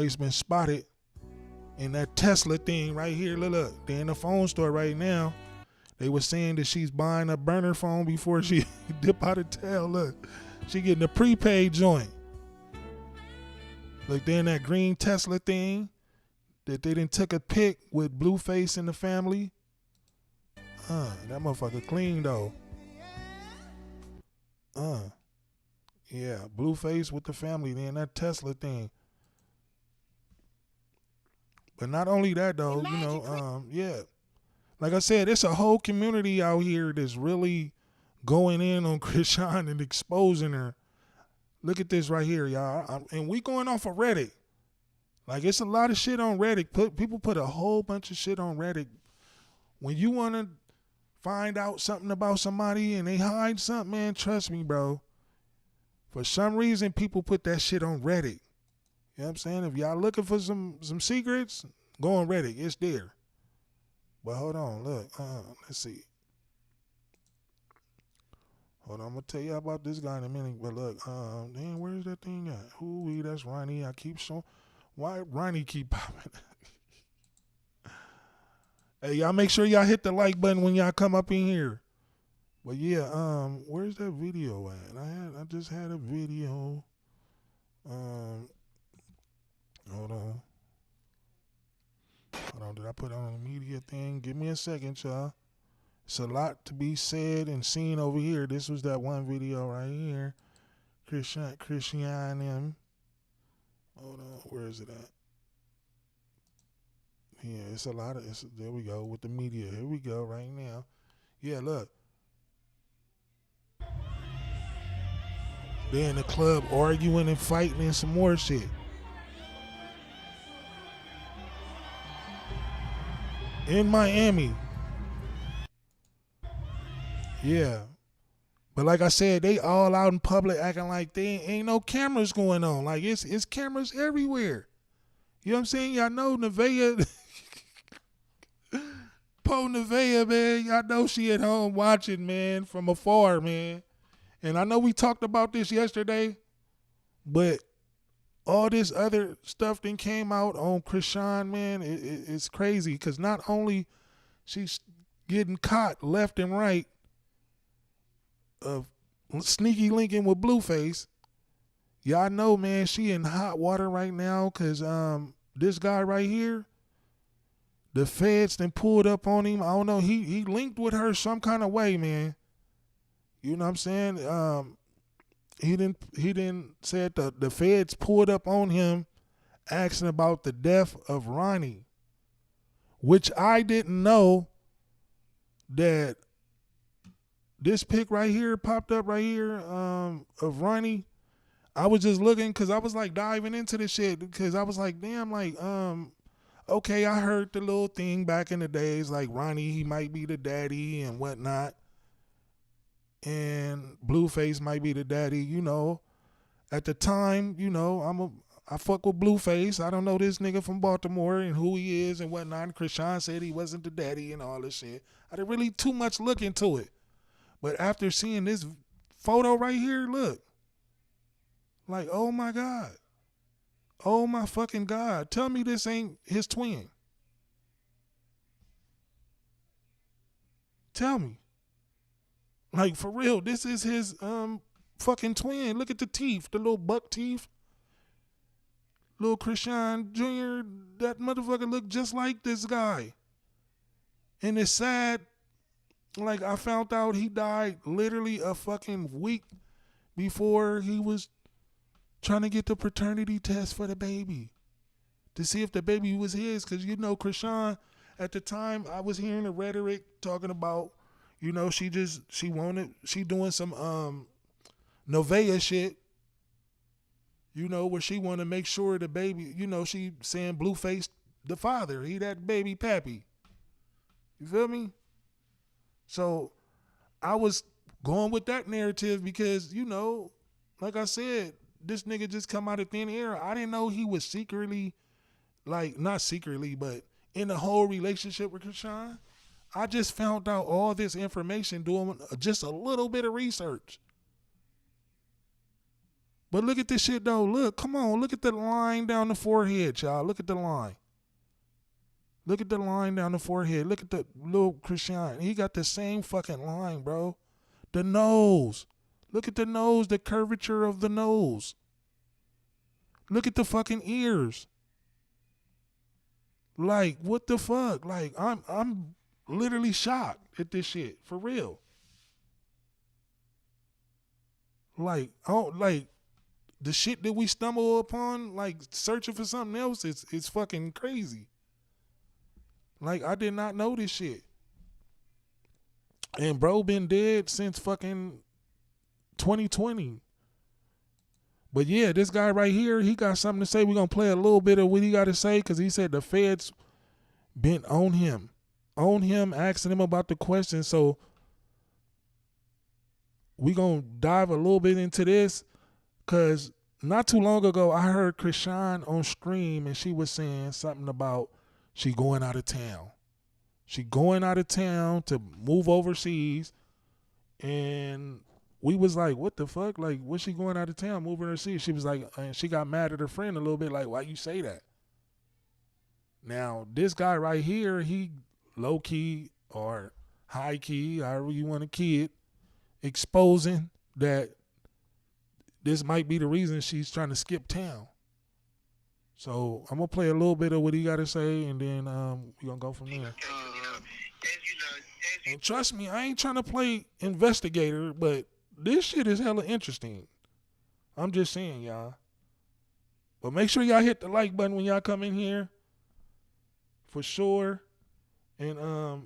He's been spotted in that Tesla thing right here. Look, they're in the phone store right now. They were saying that she's buying a burner phone before she dip out of town. Look, she getting a prepaid joint. Look, they're in that green Tesla thing that they done took a pic with Blueface and the family. That motherfucker clean though. Yeah, Blueface with the family. They in that Tesla thing. But not only that though, yeah. Like I said, it's a whole community out here that's really going in on Chrisean and exposing her. Look at this right here, y'all. And we going off of Reddit. Like, it's a lot of shit on Reddit. People put a whole bunch of shit on Reddit. When you want to find out something about somebody and they hide something, man, trust me, bro. For some reason, people put that shit on Reddit. You know what I'm saying? If y'all looking for some secrets, go on Reddit. It's there. But hold on, look. Let's see. Hold on, I'm gonna tell you about this guy in a minute. But look, damn, where's that thing at? Ooh, that's Ronnie. I keep showing. Why Ronnie keep popping? Hey, y'all make sure y'all hit the like button when y'all come up in here. But yeah, where's that video at? I just had a video. Hold on. Did I put on the media thing? Give me a second, y'all. It's a lot to be said and seen over here. This was that one video right here. Chrisean. Hold on, where is it at? Yeah, it's a lot of. There we go with the media. Here we go right now. Yeah, look. They're in the club arguing and fighting and some more shit. In Miami. Yeah. But like I said, they all out in public acting like they ain't no cameras going on. Like it's cameras everywhere. You know what I'm saying? Y'all know Nevaeh, Po Nevaeh, man. Y'all know she at home watching, man, from afar, man. And I know we talked about this yesterday, but all this other stuff that came out on Chrisean, man, it's crazy. Because not only she's getting caught left and right of sneaky linking with Blueface, y'all know, man, she in hot water right now because this guy right here, the feds then pulled up on him. I don't know, he linked with her some kind of way, man. You know what I'm saying? He didn't said the feds pulled up on him asking about the death of Ronnie, which I didn't know that this pic right here popped up right here of Ronnie. I was just looking because I was like diving into this shit because I was like, damn, like, okay, I heard the little thing back in the days, like Ronnie, he might be the daddy and whatnot. And Blueface might be the daddy, you know. At the time, you know, I fuck with Blueface. I don't know this nigga from Baltimore and who he is and whatnot. And Chrisean said he wasn't the daddy and all this shit. I didn't really too much look into it. But after seeing this photo right here, look. Like, oh my God. Oh my fucking God. Tell me this ain't his twin. Tell me. Like, for real, this is his fucking twin. Look at the teeth, the little buck teeth. Little Chrisean Jr., that motherfucker look just like this guy. And it's sad. Like, I found out he died literally a fucking week before he was trying to get the paternity test for the baby to see if the baby was his. Because, you know, Chrisean, at the time, I was hearing the rhetoric talking about, you know, she doing some Nevaeh shit, you know, where she want to make sure the baby, you know, she saying Blueface the father, he that baby pappy. You feel me? So I was going with that narrative because, you know, like I said, this nigga just come out of thin air. I didn't know he was secretly, like, not secretly, but in a whole relationship with Chrisean. I just found out all this information doing just a little bit of research. But look at this shit though. Look, come on, look at the line down the forehead, y'all. Look at the line. Look at the line down the forehead. Look at the little Chrisean. He got the same fucking line, bro. The nose. Look at the nose, the curvature of the nose. Look at the fucking ears. Like, what the fuck? Like, I'm literally shocked at this shit. For real. Like, oh, like the shit that we stumble upon, like searching for something else, it's fucking crazy. Like, I did not know this shit. And bro been dead since fucking 2020. But yeah, this guy right here, he got something to say. We're going to play a little bit of what he got to say because he said the feds been on him, asking him about the question. So we going to dive a little bit into this because not too long ago, I heard Chrisean on stream and she was saying something about she going out of town. She going out of town to move overseas. And we was like, what the fuck? Like, what's she going out of town, moving overseas? She was like, and she got mad at her friend a little bit, like, why you say that? Now, this guy right here, he low key or high key, however you want to key it, exposing that this might be the reason she's trying to skip town. So I'm going to play a little bit of what he got to say, and then we're going to go from there. And trust me, I ain't trying to play investigator, but this shit is hella interesting. I'm just saying, y'all. But make sure y'all hit the like button when y'all come in here. For sure. And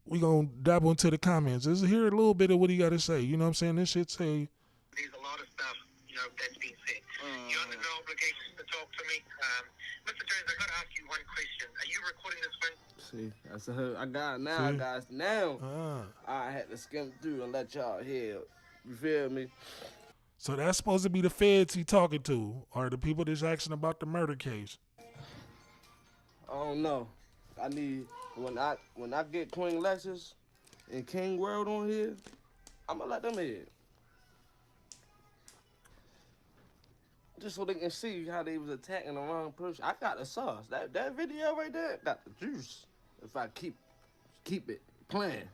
we going to dabble into the comments. Let's hear a little bit of what he got to say. You know what I'm saying? This shit say... There's a lot of stuff, that's being said. You're under no obligation to talk to me. Mr. Jones, I've got to ask you one question. Are you recording this one? See, that's her. I got it now, guys. Now, I had to skim through and let y'all hear. You feel me? So that's supposed to be the feds he talking to, or the people that's asking about the murder case. I don't know. I need when I get Queen Lexus and King World on here, I'ma let them in. Just so they can see how they was attacking the wrong person. I got the sauce. That video right there got the juice. If I keep it playing.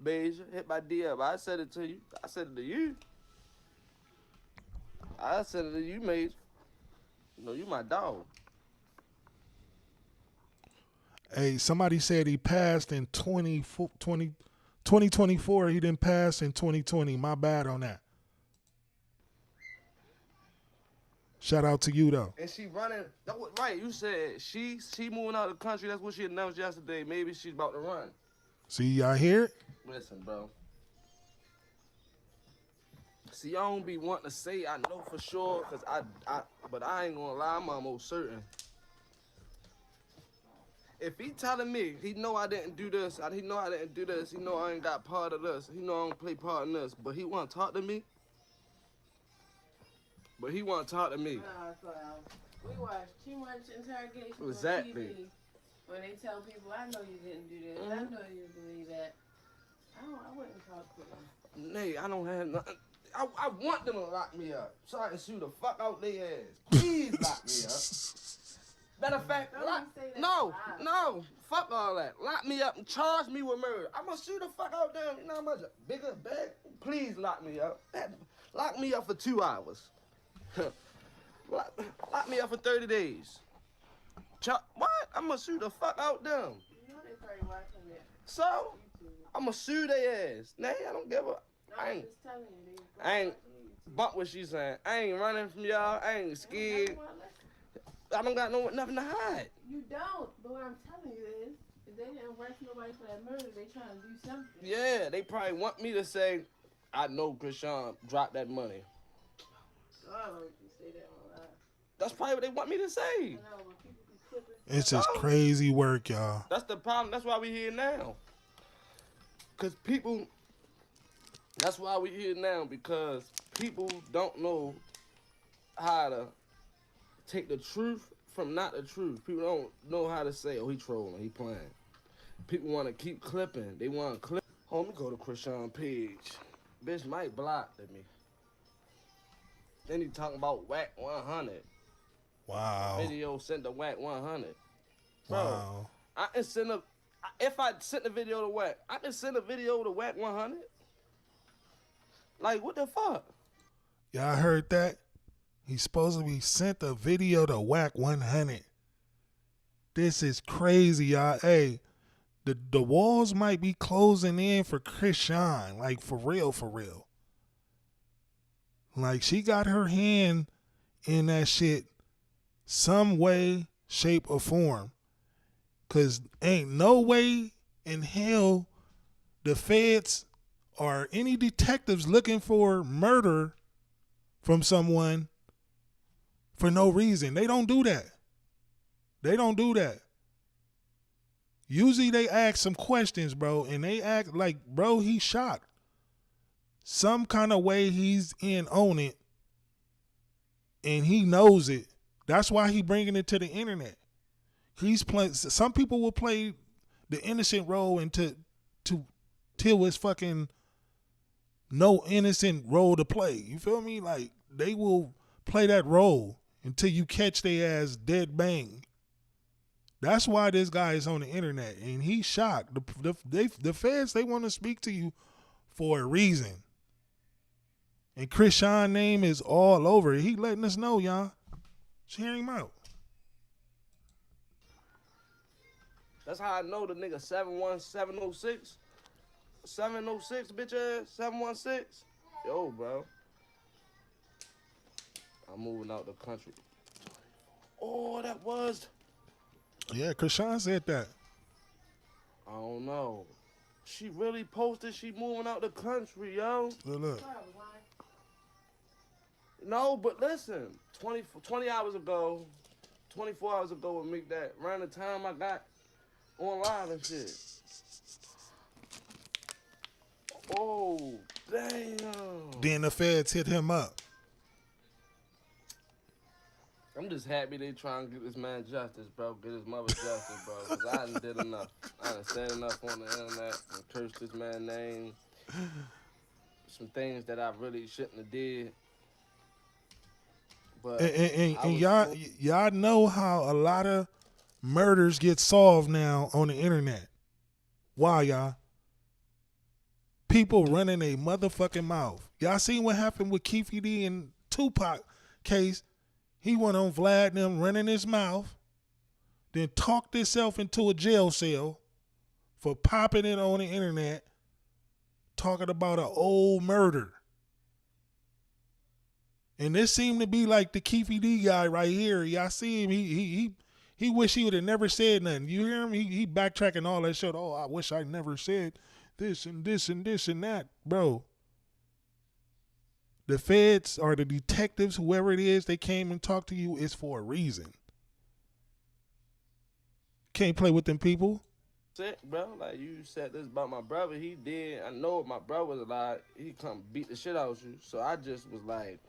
Beja, hit my DM. I said it to you. I said it to you. I said it to you, Major. You know, you my dog. Hey, somebody said he passed in 2024. He didn't pass in 2020. My bad on that. Shout out to you, though. And she running. That was right. You said she moving out of the country. That's what she announced yesterday. Maybe she's about to run. See, y'all hear it? Listen, bro. See, I don't be wanting to say I know for sure, cause but I ain't gonna lie. I'm almost certain. If he telling me he know I didn't do this, he know I didn't do this, he know I ain't got part of this, he know I don't play part in this, but he want to talk to me. But he want to talk to me. We watch too much interrogation exactly. on TV when they tell people, I know you didn't do this, I know you believe that. I wouldn't talk to them. Nay, I don't have nothing. I want them to lock me up so I can shoot the fuck out their ass. Please lock me up. Matter of fact, no, fuck all that. Lock me up and charge me with murder. I'm gonna shoot the fuck out them. You know how much bigger bag? Please lock me up. Lock me up for 2 hours. Lock me up for 30 days. What? I'm gonna shoot the fuck out them. You know they probably watching that. So, I'm gonna sue their ass. Nay, I don't give a... I ain't bump what she's saying. I ain't running from y'all. I ain't scared. I don't got nothing to hide. You don't. But what I'm telling you is, if they didn't arrest nobody for that murder, they trying to do something. Yeah, they probably want me to say, I know Chrisean dropped that money. I heard you say that on live. That's probably what they want me to say. I know, when people be clipping. It's just crazy work, y'all. That's the problem. That's why we here now. Because people... That's why we here now, because people don't know how to take the truth from not the truth. People don't know how to say, oh, he trolling, he playing. People want to keep clipping. They want to clip. Oh, let me go to Chrisean page. Bitch might block me. Then he talking about whack 100. Wow. Video sent to whack 100. Bro, Wow. I can send a. If I sent the video to whack, I can send a video to whack 100. Like, what the fuck? Y'all heard that? He's supposed to be sent a video to whack 100. This is crazy, y'all. Hey, the walls might be closing in for Chrisean. Like, for real, for real. Like, she got her hand in that shit some way, shape, or form. Because ain't no way in hell the feds or any detectives looking for murder from someone for no reason. They don't do that. They don't do that. Usually they ask some questions, bro, and they act like, bro, he's shocked. Some kind of way he's in on it, and he knows it. That's why he bringing it to the internet. He's playing. Some people will play the innocent role till it's fucking no innocent role to play. You feel me? Like, they will play that role until you catch their ass dead bang. That's why this guy is on the internet, and he's shocked. The feds, they want to speak to you for a reason. And Chrisean's name is all over it. He letting us know, y'all. Just hear him out. That's how I know the nigga 71706. 706, bitch ass. 716. Yo, bro. I'm moving out the country. Oh, that was. Yeah, Chrisean said that. I don't know. She really posted she moving out the country, yo. Look. No, but listen. 20 hours ago, 24 hours ago with Mick, that around the time I got on live and shit. Oh, damn. Then the feds hit him up. I'm just happy they trying to get this man justice, bro. Get his mother justice, bro. Because I done did enough. I done said enough on the internet and cursed this man's name. Some things that I really shouldn't have did. But and y'all know how a lot of murders get solved now on the internet. Why, y'all? People running a motherfucking mouth. Y'all seen what happened with Keefe D and Tupac case? He went on Vlad and them running his mouth, then talked himself into a jail cell for popping it on the internet, talking about an old murder. And this seemed to be like the Keefe D guy right here. Y'all see him? He wish he would have never said nothing. You hear him? He backtracking all that shit. Oh, I wish I never said this and this and this and that, bro. The feds or the detectives, whoever it is, they came and talked to you is for a reason. Can't play with them people. Sick, bro. Like, you said this about my brother. He did. I know my brother was alive. He come beat the shit out of you. So I just was like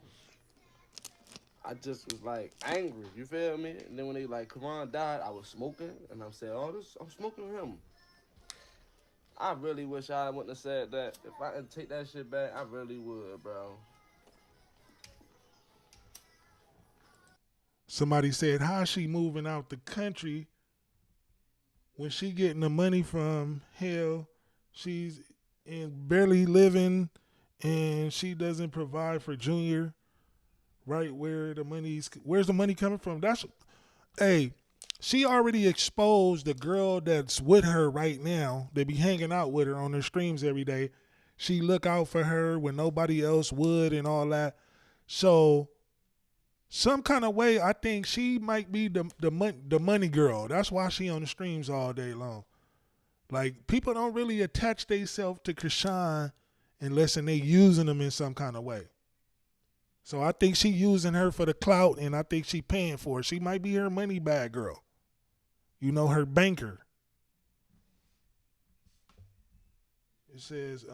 angry. You feel me? And then when they like Karan died, I was smoking, and I'm saying, I'm smoking him. I really wish I wouldn't have said that. If I could take that shit back, I really would, bro. Somebody said, how's she moving out the country when she getting the money from hell? She's barely living, and she doesn't provide for Junior. Right where's the money coming from? She already exposed the girl that's with her right now. They be hanging out with her on her streams every day. She look out for her when nobody else would and all that. So some kind of way, I think she might be the money girl. That's why she on the streams all day long. Like, people don't really attach themselves to Chrisean unless they using them in some kind of way. So I think she using her for the clout, and I think she paying for it. She might be her money bag girl. You know, her banker. It says,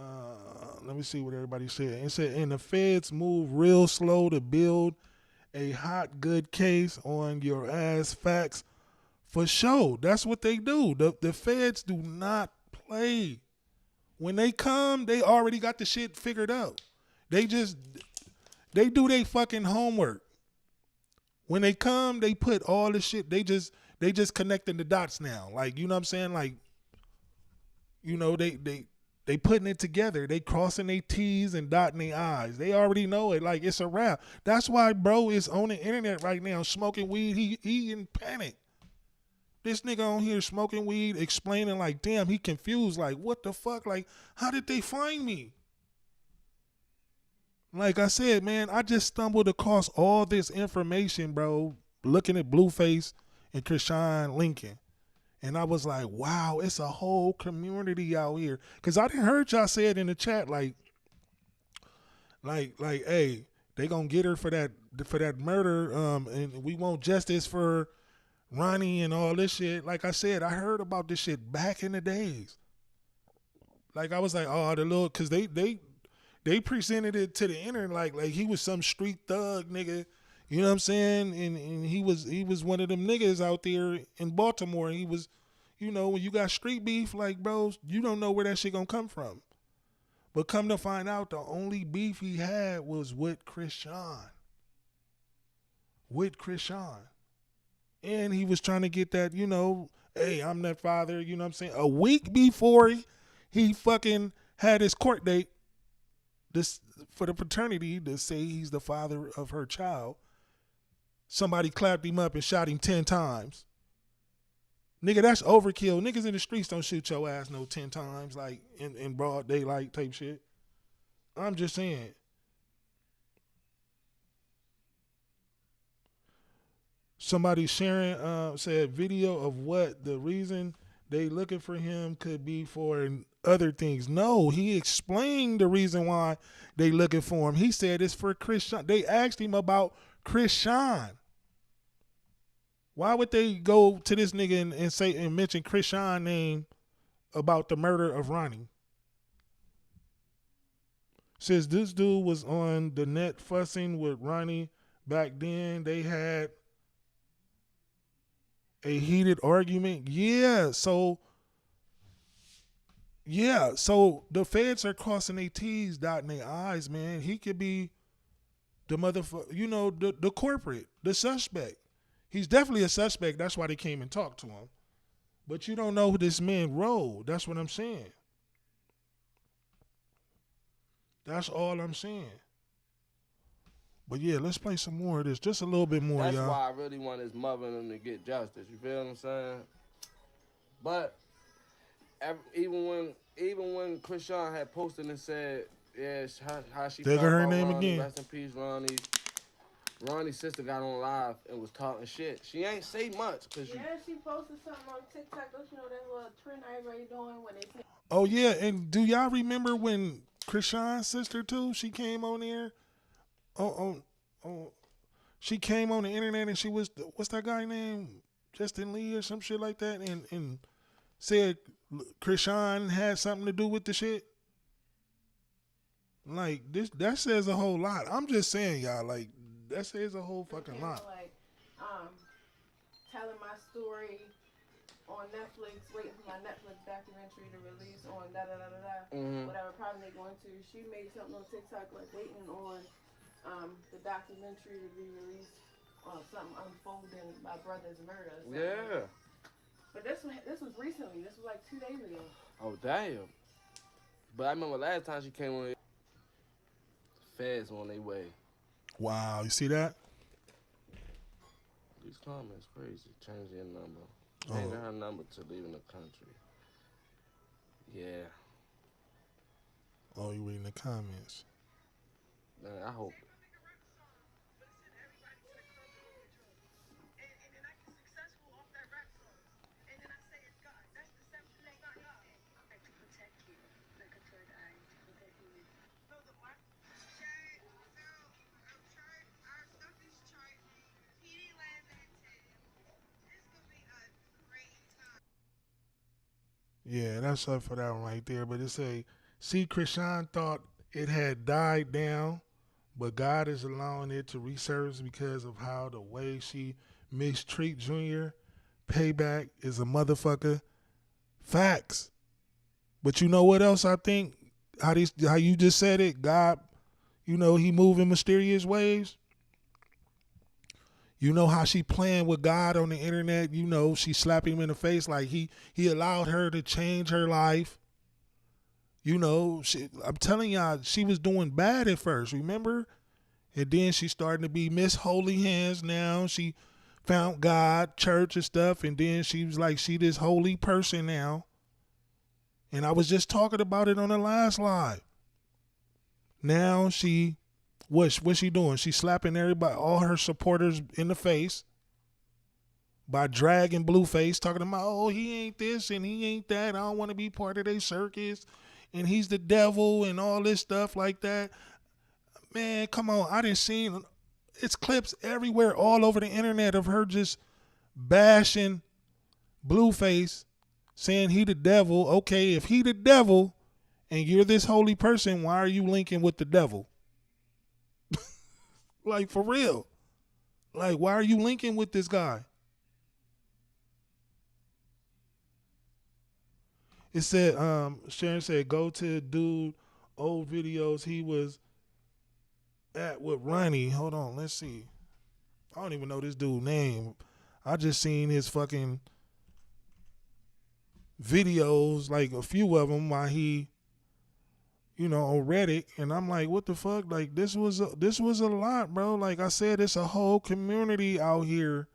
let me see what everybody said. It said, and the feds move real slow to build a hot, good case on your ass facts for show. That's what they do. The feds do not play. When they come, they already got the shit figured out. They just, They do their fucking homework. When they come, they put all the shit. They just connecting the dots now. Like, you know what I'm saying? Like, you know, they putting it together. They crossing their T's and dotting their I's. They already know it. Like, it's a wrap. That's why bro is on the internet right now smoking weed. He in panic. This nigga on here smoking weed, explaining like, damn, he confused. Like, what the fuck? Like, how did they find me? Like I said, man, I just stumbled across all this information, bro, looking at Blueface and Chrisean Lincoln. And I was like, wow, it's a whole community out here. Because I didn't heard y'all say it in the chat, like, hey, they gonna get her for that murder, and we want justice for Ronnie and all this shit. Like I said, I heard about this shit back in the days. Like, I was like, oh, the little, because they presented it to the internet like he was some street thug nigga, you know what I'm saying? And he was one of them niggas out there in Baltimore. He was, you know, when you got street beef, like, bro, you don't know where that shit gonna come from. But come to find out, the only beef he had was with Chrisean. And he was trying to get that, you know, hey, I'm that father, you know what I'm saying? A week before he fucking had his court date, this for the paternity, to say he's the father of her child, somebody clapped him up and shot him 10 times. Nigga, that's overkill. Niggas in the streets don't shoot your ass no 10 times, like in broad daylight type shit. I'm just saying. Somebody sharing said video of what the reason they looking for him could be for other things. No, he explained the reason why they looking for him. He said it's for Chrisean. They asked him about Chrisean. Why would they go to this nigga and say and mention Chrisean name about the murder of Ronnie? Says this dude was on the net fussing with Ronnie back then. They had a heated argument. Yeah, so the feds are crossing their T's, dotting their I's, man. He could be the motherfucker, you know, the corporate, the suspect. He's definitely a suspect. That's why they came and talked to him. But you don't know who this man rode. That's what I'm saying. That's all I'm saying. But yeah, let's play some more of this. Just a little bit more, That's y'all. why I really want his mother and them to get justice. You feel what I'm saying? But even when Chrisean had posted and said, yeah, how she Dig felt her about name Ronnie, again. rest in peace, Ronnie. Ronnie's sister got on live and was talking shit. She ain't say much. Yeah, she posted something on TikTok. Don't you know that little trend everybody doing when they say... Oh yeah, and do y'all remember when Chrisean's sister too? She came on there. She came on the internet and she was, what's that guy named? Justin Lee or some shit like that, and said Chrisean had something to do with the shit. Like this, that says a whole lot. I'm just saying, y'all, like that says a whole fucking lot. Like, telling my story on Netflix, waiting for my Netflix documentary to release on whatever problem they going to. She made something on TikTok like waiting on the documentary to be released on something unfolding my brother's murder. Yeah. But this was recently. This was like 2 days ago. Oh, damn. But I remember last time she came on, feds on their way. Wow, you see that? These comments crazy. Changing your number. Changing her number to leaving the country. Yeah. Oh, you reading the comments. Man, I hope. Yeah, that's up for that one right there. But it say, see, Chrisean thought it had died down, but God is allowing it to resurface because of how the way she mistreat Junior. Payback is a motherfucker. Facts. But you know what else I think? How you just said it, God, You know, he move in mysterious ways. You know how she playing with God on the internet. You know, she slapping him in the face like he allowed her to change her life. You know, I'm telling y'all, she was doing bad at first, remember? And then she starting to be Miss Holy Hands now. She found God, church and stuff, and then she was like, she this holy person now. And I was just talking about it on the last live. Now what's she doing? She's slapping everybody, all her supporters in the face by dragging Blueface, talking about, oh, he ain't this and he ain't that. I don't want to be part of their circus. And he's the devil and all this stuff like that. Man, come on. I didn't see it's clips everywhere all over the internet of her just bashing Blueface, saying he the devil. Okay, if he the devil and you're this holy person, why are you linking with the devil? Like, for real. Like, why are you linking with this guy? It said, Sharon said, go to dude old videos he was at with Ronnie. Hold on, let's see. I don't even know this dude's name. I just seen his fucking videos, like a few of them, while he, you know, on Reddit, and I'm like, what the fuck? Like, this was a lot, bro. Like I said, it's a whole community out here,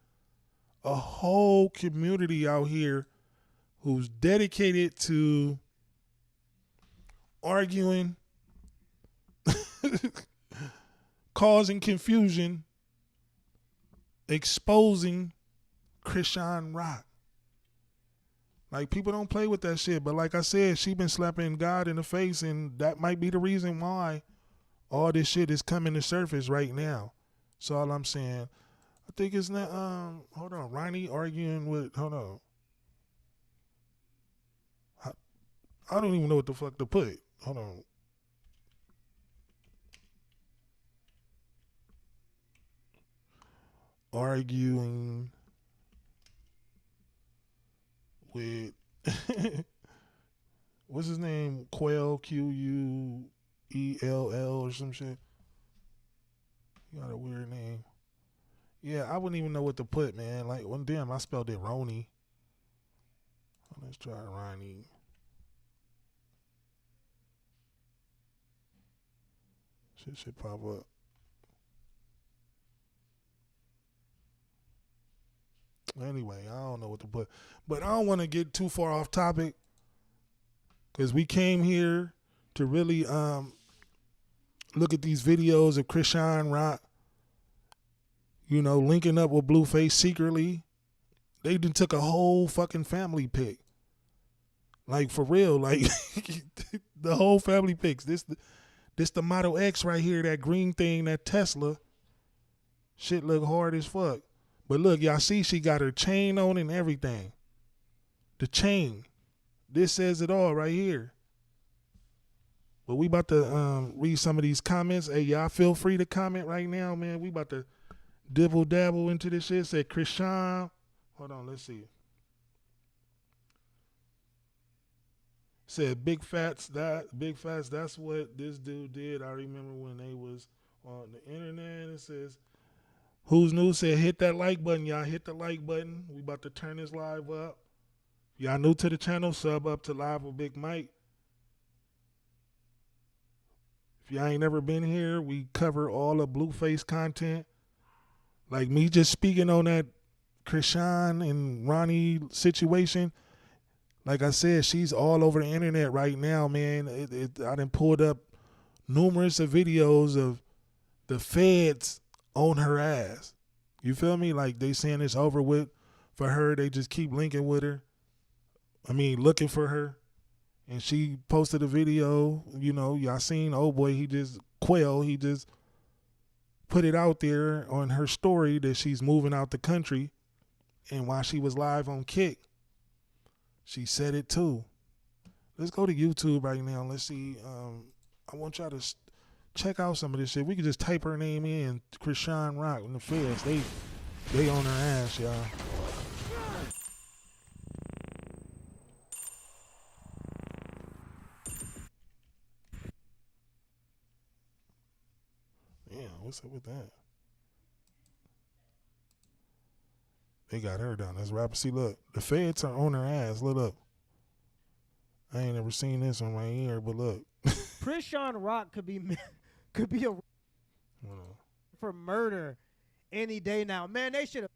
who's dedicated to arguing, causing confusion, exposing Chrisean Rock. Like, people don't play with that shit. But like I said, she been slapping God in the face, and that might be the reason why all this shit is coming to surface right now. That's all I'm saying. I think it's not, hold on, Ronnie arguing with, hold on. I don't even know what the fuck to put. Hold on. Arguing with what's his name? Quell, Quell or some shit. You got a weird name. Yeah, I wouldn't even know what to put, man. Like, well, damn, I spelled it Roni. Let's try Ronnie. Shit should pop up. Anyway, I don't know what to put. But I don't want to get too far off topic, because we came here to really look at these videos of Chrisean Rock, you know, linking up with Blueface secretly. They done took a whole fucking family pic. Like, for real, like the whole family pics. This the Model X right here, that green thing, that Tesla. Shit look hard as fuck. But look, y'all see she got her chain on and everything. The chain. This says it all right here. But we about to read some of these comments. Hey, y'all feel free to comment right now, man. We about to dibble dabble into this shit. Said Chrisean. Hold on, let's see. Said big fats, that's what this dude did. I remember when they was on the internet. It says, who's new? Said hit that like button, y'all. Hit the like button. We about to turn this live up. Y'all new to the channel, sub up to Live with Big Mike. If y'all ain't never been here, we cover all the Blueface content. Like me just speaking on that Chrisean and Ronnie situation. Like I said, she's all over the internet right now, man. I done pulled up numerous of videos of the feds on her ass. You feel me? Like, they saying it's over with for her. They just keep linking with her. I mean, looking for her. And she posted a video, you know, y'all seen, oh boy, he just put it out there on her story that she's moving out the country. And while she was live on Kick, she said it too. Let's go to YouTube right now. Let's see. I want y'all to check out some of this shit. We can just type her name in, Chrisean Rock, and the feds. They on her ass, y'all. What's up with that? They got her down. That's rapper. See, look, the feds are on her ass. Look up. I ain't never seen this on my ear, but look. Chrisean Rock could be a for murder any day now. Man, they should have.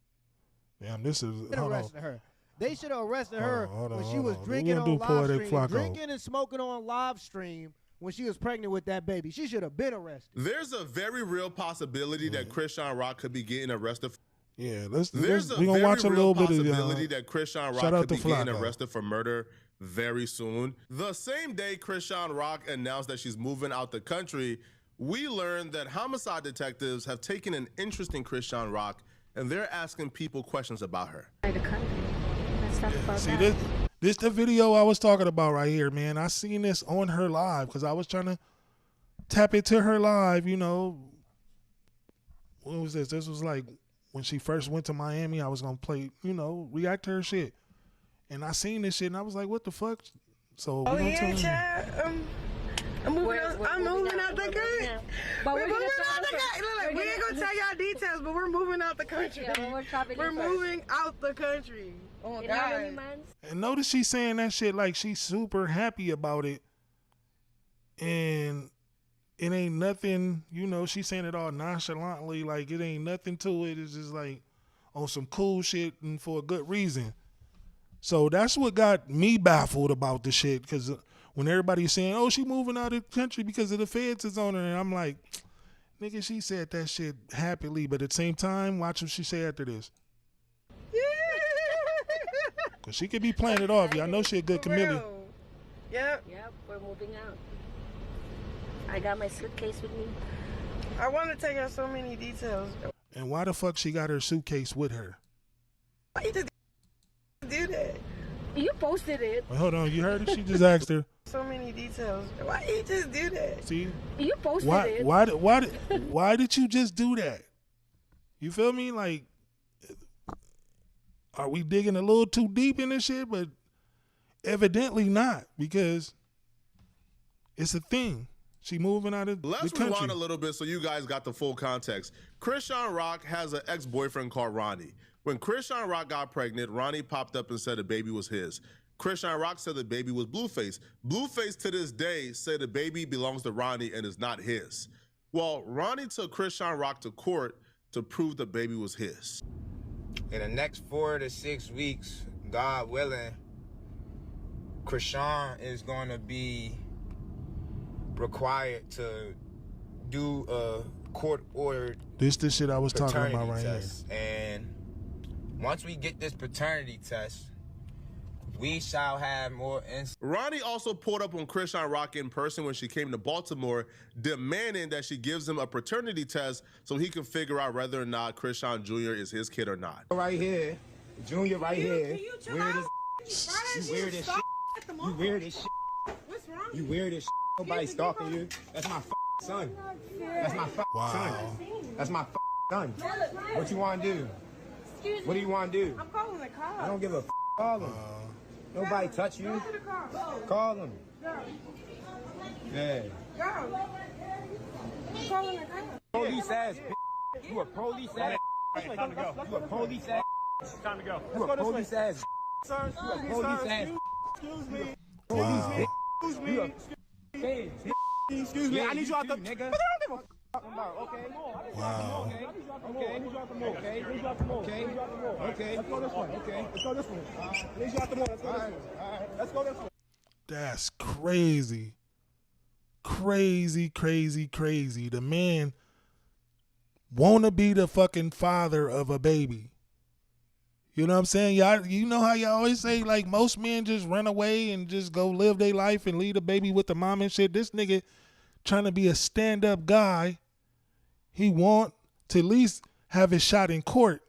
Damn, this is arrested her. They should have arrested her when she was Hold on. drinking We on gonna do live Poetic stream, Flacco. drinking and smoking on live stream when she was pregnant with that baby. She should have been arrested. There's a very real possibility that Chrisean Rock could be getting arrested. Yeah, There's a we gonna very watch a little real bit of possibility that Chrisean shout Rock out could be to getting Flacco. arrested for murder very soon. The same day Chrisean Rock announced that she's moving out the country, we learned that homicide detectives have taken an interest in Chrisean Rock, and they're asking people questions about her. The country. Let's talk about See, that. this the video I was talking about right here, man. I seen this on her live because I was trying to tap into her live, you know. When was this? This was like when she first went to Miami. I was going to play, you know, react to her shit. And I seen this shit, and I was like, what the fuck? So Oh yeah, Chad. I'm moving out the country. We're moving out the country. Look, we ain't gonna tell y'all details, but we're moving out the country. We're moving out the country. Oh God. And notice she's saying that shit like she's super happy about it. And it ain't nothing, you know, she's saying it all nonchalantly, like it ain't nothing to it. It's just like on some cool shit and for a good reason. So that's what got me baffled about the shit, because when everybody's saying, oh, she moving out of the country because of the feds is on her, and I'm like, nigga, she said that shit happily, but at the same time, watch what she say after this. Because she could be playing it off. Y'all know she a good chameleon. Yep. Yep, we're moving out. I got my suitcase with me. I want to tell y'all so many details. And why the fuck she got her suitcase with her? Why you just do that? You posted it. Well, hold on, you heard it? She just asked her. So many details. Why you just do that? See? You posted it. Why did you just do that? You feel me? Like, are we digging a little too deep in this shit? But evidently not, because it's a thing. She moving out of the Let's country. rewind a little bit so you guys got the full context. Chrisean Rock has an ex-boyfriend called Ronnie. When Chrisean Rock got pregnant, Ronnie popped up and said the baby was his. Chrisean Rock said the baby was Blueface. Blueface to this day said the baby belongs to Ronnie and is not his. Well, Ronnie took Chrisean Rock to court to prove the baby was his. In the next 4 to 6 weeks, God willing, Chrisean is going to be required to do a court-ordered This shit I was talking about right test. And once we get this paternity test, we shall have more Ronnie also pulled up on Chrisean Rock in person when she came to Baltimore, demanding that she gives him a paternity test so he can figure out whether or not Chrisean Jr. is his kid or not. right here, Junior right here. Weird You weird as shit. You weird as shit. What's wrong? You weird as shit. Nobody stalking you. That's my son. That's my son. That's my son. What you want to do? Excuse me. What do you want to do? I'm calling the cops. I don't give a call him. Nobody touch you. Call him. Yeah. Go. I'm calling the cops. Police ass. You a police ass. Time to go. You a police ass. Time to go. You a police ass. Sir, You a police ass. excuse me. Wow. Excuse You me. a Excuse me. I need you out the. nigga. Okay. Wow. Okay. Let's go this one. Okay. Let's go this one. Need you out the mall. Let's go this way. Let's go this one. That's crazy. Crazy. The man wanna be the fucking father of a baby. You know what I'm saying? Y'all, you know how y'all always say, like, most men just run away and just go live their life and leave the baby with the mom and shit. This nigga trying to be a stand-up guy. He want to at least have his shot in court.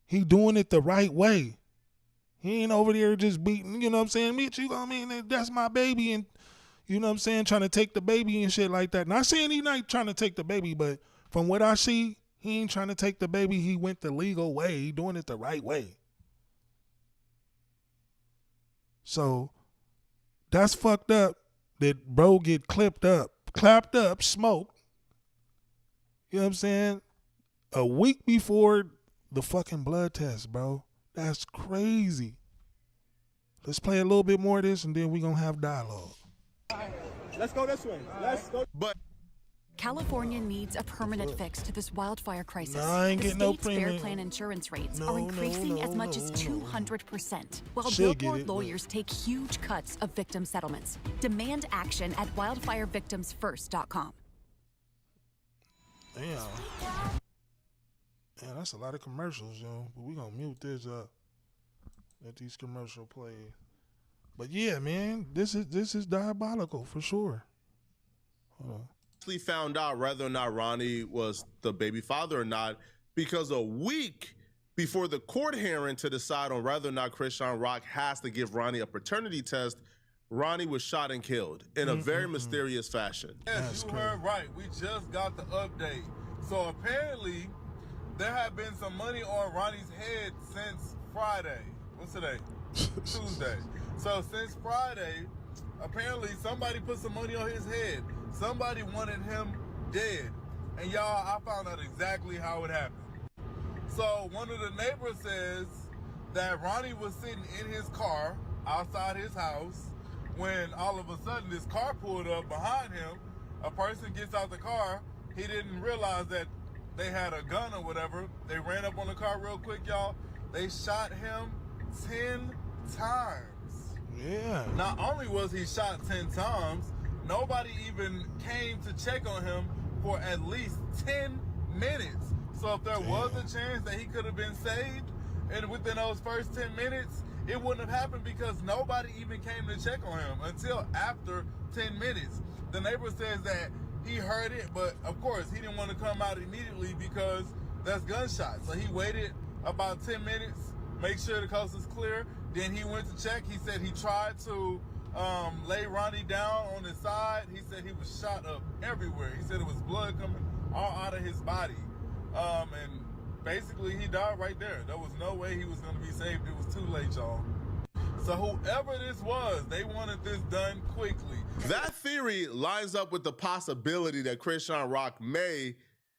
He doing it the right way. He ain't over there just beating, you know what I'm saying? Me, you know what I mean? That's my baby, and you know what I'm saying? Trying to take the baby and shit like that. Not saying he not trying to take the baby, but from what I see, he ain't trying to take the baby. He went the legal way. He doing it the right way. So that's fucked up that bro get clapped up, smoked, You know what I'm saying? A week before the fucking blood test, bro. That's crazy. Let's play a little bit more of this and then we gonna have dialogue. Let's go this way. Let's go. But California needs a permanent fix to this wildfire crisis. No, I ain't the getting no state's fair premium. plan insurance rates are increasing as much as 200%, while Should get billboard it, lawyers take huge cuts of victim settlements. Demand action at wildfirevictimsfirst.com. Damn. Yeah, that's a lot of commercials, yo. But we gonna mute this up. Let these commercials play. But yeah, man, this is diabolical for sure. Hold on. Found out whether or not Ronnie was the baby father or not, because a week before the court hearing to decide on whether or not Chrisean Rock has to give Ronnie a paternity test, Ronnie was shot and killed in a very mysterious fashion. Yes, you heard right. We just got the update. So apparently, there had been some money on Ronnie's head since Friday. What's today? Tuesday. So since Friday, apparently somebody put some money on his head. Somebody wanted him dead. And y'all, I found out exactly how it happened. So one of the neighbors says that Ronnie was sitting in his car outside his house when all of a sudden this car pulled up behind him. A person gets out the car. He didn't realize that they had a gun or whatever. They ran up on the car real quick, y'all. They shot him 10 times. Yeah. Not only was he shot 10 times, nobody even came to check on him for at least 10 minutes. So if there was a chance that he could have been saved, and within those first 10 minutes, it wouldn't have happened because nobody even came to check on him until after 10 minutes. The neighbor says that he heard it, but of course he didn't want to come out immediately because that's gunshots. So he waited about 10 minutes, make sure the coast is clear. Then he went to check. He said he tried to lay Ronnie down on his side. He said he was shot up everywhere. He said it was blood coming all out of his body. And basically he died right there. There was no way he was going to be saved. It was too late, y'all. So whoever this was, they wanted this done quickly. That theory lines up with the possibility that Chrisean Rock may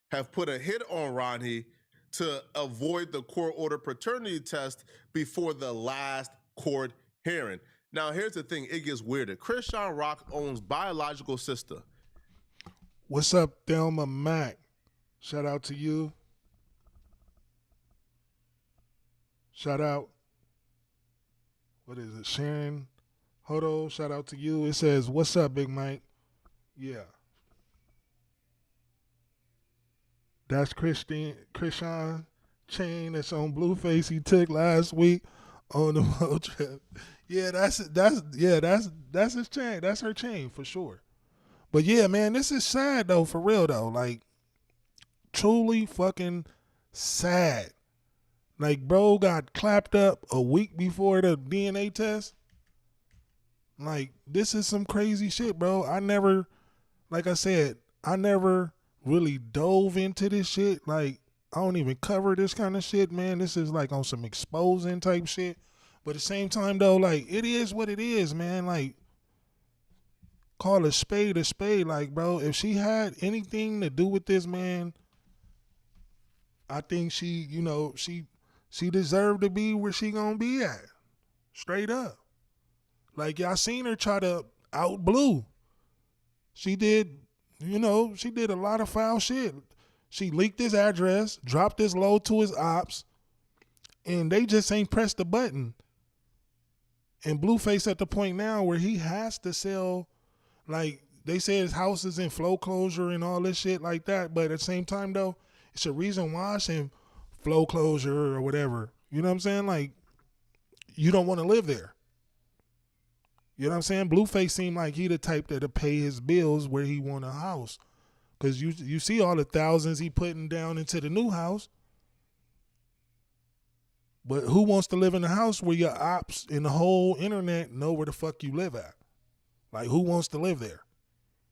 have put a hit on Ronnie to avoid the court-ordered paternity test before the last court hearing. Now, here's the thing. It gets weirder. Chrisean Rock owns biological sister. What's up, Thelma Mac? Shout out to you. Shout out. What is it? Sharon Hodo, shout out to you. It says, what's up, Big Mike? Yeah. That's Chrisean chain that's on Blueface he took last week on the road trip. Yeah, that's his chain. That's her chain for sure. But yeah, man, this is sad though, for real though. Like, truly fucking sad. Like, bro got clapped up a week before the DNA test. Like, this is some crazy shit, bro. I never really dove into this shit. Like, I don't even cover this kind of shit, man. This is like on some exposing type shit. But at the same time, though, like, it is what it is, man. Like, call a spade a spade. Like, bro, if she had anything to do with this, man, I think she deserved to be where she gonna be at. Straight up. Like, y'all seen her try to out Blue. She did a lot of foul shit. She leaked his address, dropped his load to his ops, and they just ain't pressed the button. And Blueface at the point now where he has to sell, like, they say his house is in foreclosure and all this shit like that, but at the same time, though, it's a reason why it's in foreclosure or whatever. You know what I'm saying? Like, you don't want to live there. You know what I'm saying? Blueface seemed like he the type that'll pay his bills where he want a house. Because you see all the thousands he putting down into the new house. But who wants to live in a house where your ops and the whole internet know where the fuck you live at? Like, who wants to live there?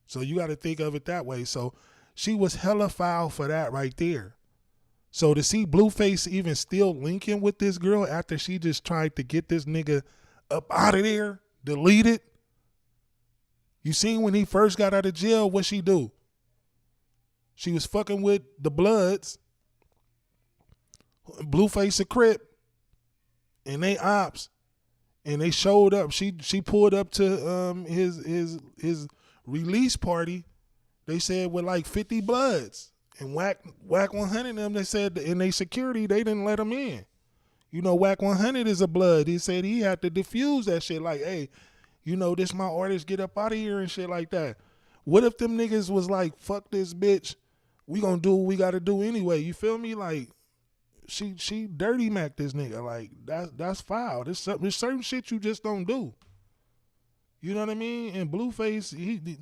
So you got to think of it that way. So she was hella foul for that right there. So to see Blueface even still linking with this girl after she just tried to get this nigga up out of there, deleted. You seen when he first got out of jail, what she do? She was fucking with the Bloods, Blueface and Crip, and they ops, and they showed up. She pulled up to his release party. They said with like 50 Bloods and whack 100 of them. They said in their security they didn't let them in. You know, whack 100 is a Blood. He said he had to defuse that shit. Like, hey, you know, this my artist, get up out of here and shit like that. What if them niggas was like, fuck this bitch, we gonna do what we gotta do anyway? You feel me? Like, she dirty Mac this nigga. Like, that's foul. There's certain shit you just don't do. You know what I mean? And Blueface,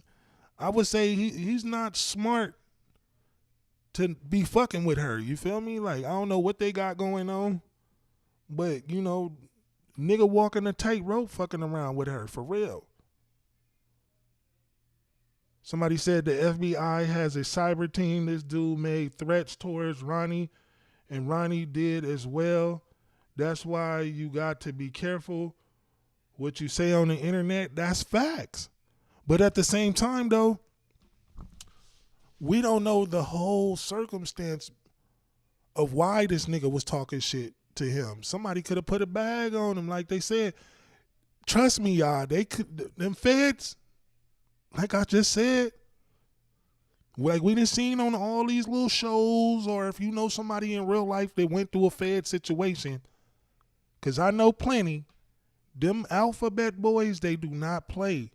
I would say he's not smart to be fucking with her. You feel me? Like, I don't know what they got going on, but you know, nigga walking a tightrope fucking around with her, for real. Somebody said the FBI has a cyber team. This dude made threats towards Ronnie, and Ronnie did as well. That's why you got to be careful what you say on the internet. That's facts. But at the same time, though, we don't know the whole circumstance of why this nigga was talking shit to him. Somebody could have put a bag on him, like they said. Trust me, y'all. Them feds, like I just said, like we done seen on all these little shows, or if you know somebody in real life that went through a fed situation, because I know plenty, them alphabet boys, they do not play.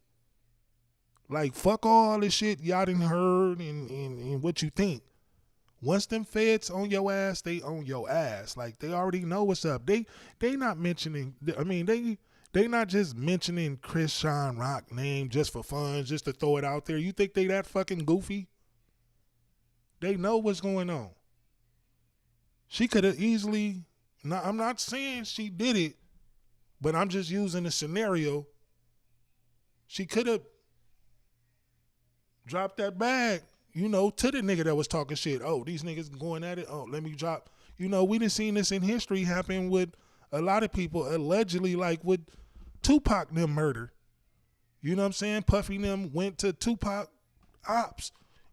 Like, fuck all this shit y'all done heard and what you think. Once them feds on your ass, they on your ass. Like, they already know what's up. They not mentioning, I mean, they not just mentioning Chrisean Rock name just for fun, just to throw it out there. You think they that fucking goofy? They know what's going on. She could have easily, I'm not saying she did it, but I'm just using a scenario. She could have dropped that bag, you know, to the nigga that was talking shit. Oh, these niggas going at it. Oh, let me drop. You know, we done seen this in history happen with a lot of people, allegedly, like with Tupac them murder. You know what I'm saying? Puffy them went to Tupac ops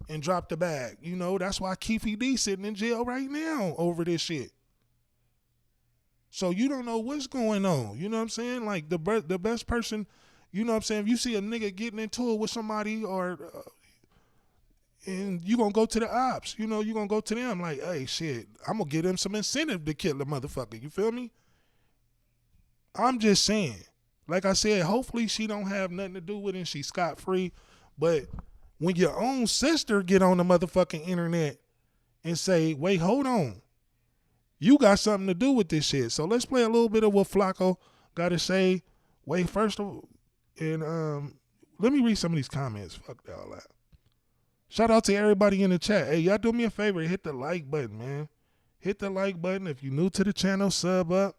and dropped the bag. You know, that's why Keefy D sitting in jail right now over this shit. So you don't know what's going on. You know what I'm saying? Like, the best person, you know what I'm saying? If you see a nigga getting into it with somebody, or and you gonna go to the ops, you know, you gonna go to them like, hey, shit, I'm gonna give them some incentive to kill the motherfucker. You feel me? I'm just saying. Like I said, hopefully she don't have nothing to do with it and she's scot-free. But when your own sister get on the motherfucking internet and say, wait, hold on, you got something to do with this shit. So let's play a little bit of what Flacco got to say. Wait, first of all, and let me read some of these comments. Fuck all that. Shout out to everybody in the chat. Hey, y'all do me a favor, hit the like button, man. Hit the like button. If you're new to the channel, sub up.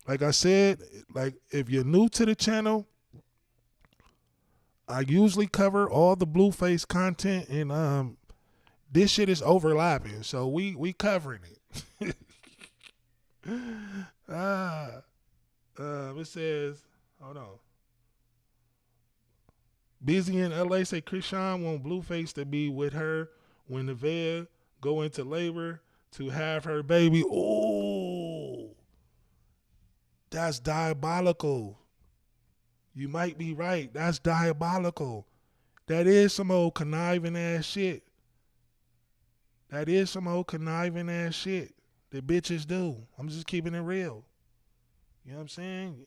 Like I said, like, if you're new to the channel, I usually cover all the Blueface content, and this shit is overlapping, so we covering it. It says, hold on. Busy in LA say Chrisean want Blueface to be with her when the vet go into labor to have her baby. Ooh, that's diabolical. You might be right. That's diabolical. That is some old conniving ass shit. That is some old conniving ass shit that bitches do. I'm just keeping it real. You know what I'm saying?